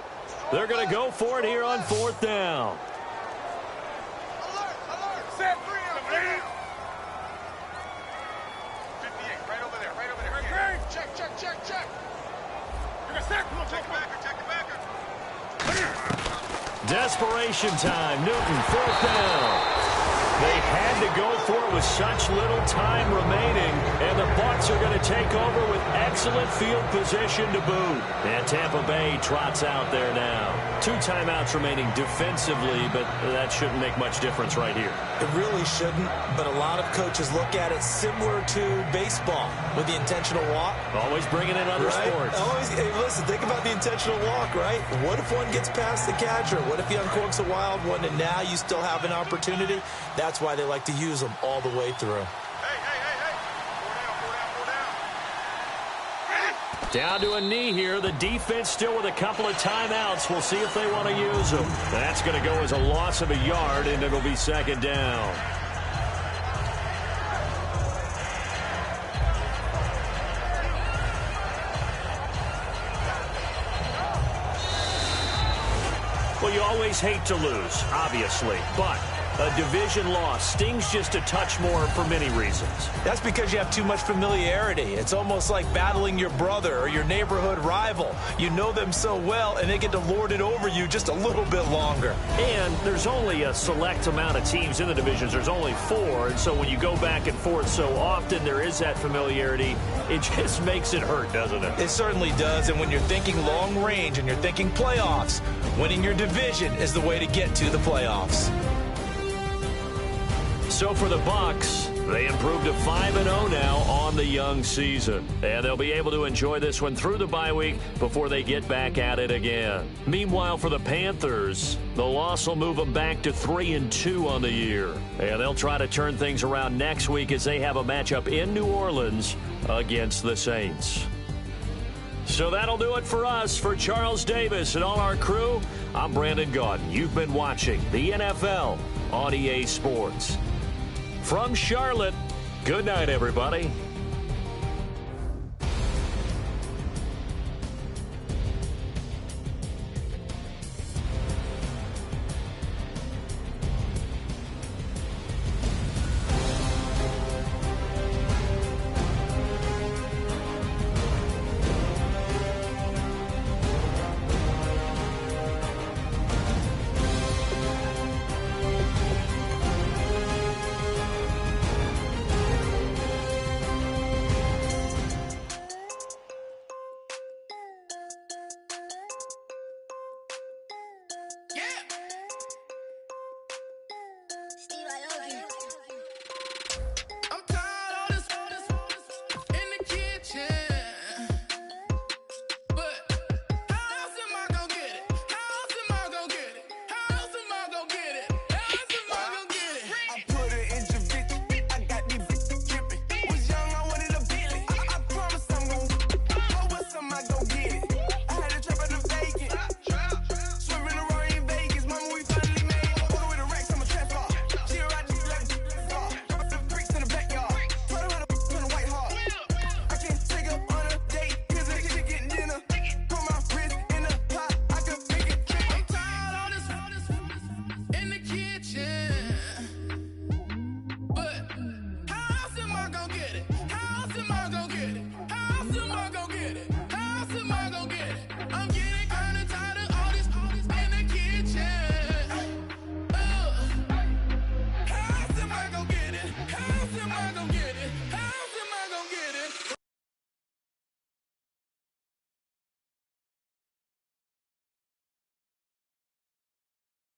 They're going to go for it here on 4th down. Set. 58, right over there. Check. You're going to sack. Come on, check the backer. Desperation time. Newton, 4th down. They had to go for it with such little time remaining, and the Bucs are going to take over with excellent field position to boot. And Tampa Bay trots out there now. 2 timeouts remaining defensively, but that shouldn't make much difference right here. It really shouldn't, but a lot of coaches look at it similar to baseball with the intentional walk. Always bringing in other sports. Hey, listen, think about the intentional walk, right? What if one gets past the catcher? What if he uncorks a wild one and now you still have an opportunity? That's why they like to use them all the way through. Hey. 4 down. Down to a knee here. The defense still with a couple of timeouts. We'll see if they want to use them. That's going to go as a loss of a yard, and it'll be 2nd down. Well, you always hate to lose, obviously, but a division loss stings just a touch more for many reasons. That's because you have too much familiarity. It's almost like battling your brother or your neighborhood rival. You know them so well, and they get to lord it over you just a little bit longer. And there's only a select amount of teams in the divisions. There's only 4, and so when you go back and forth so often, there is that familiarity. It just makes it hurt, doesn't it? It certainly does, and when you're thinking long range and you're thinking playoffs, winning your division is the way to get to the playoffs. So for the Bucs, they improved to 5-0 now on the young season. And they'll be able to enjoy this one through the bye week before they get back at it again. Meanwhile, for the Panthers, the loss will move them back to 3-2 on the year. And they'll try to turn things around next week as they have a matchup in New Orleans against the Saints. So that'll do it for us. For Charles Davis and all our crew, I'm Brandon Gaudin. You've been watching the NFL on EA Sports. From Charlotte, good night, everybody.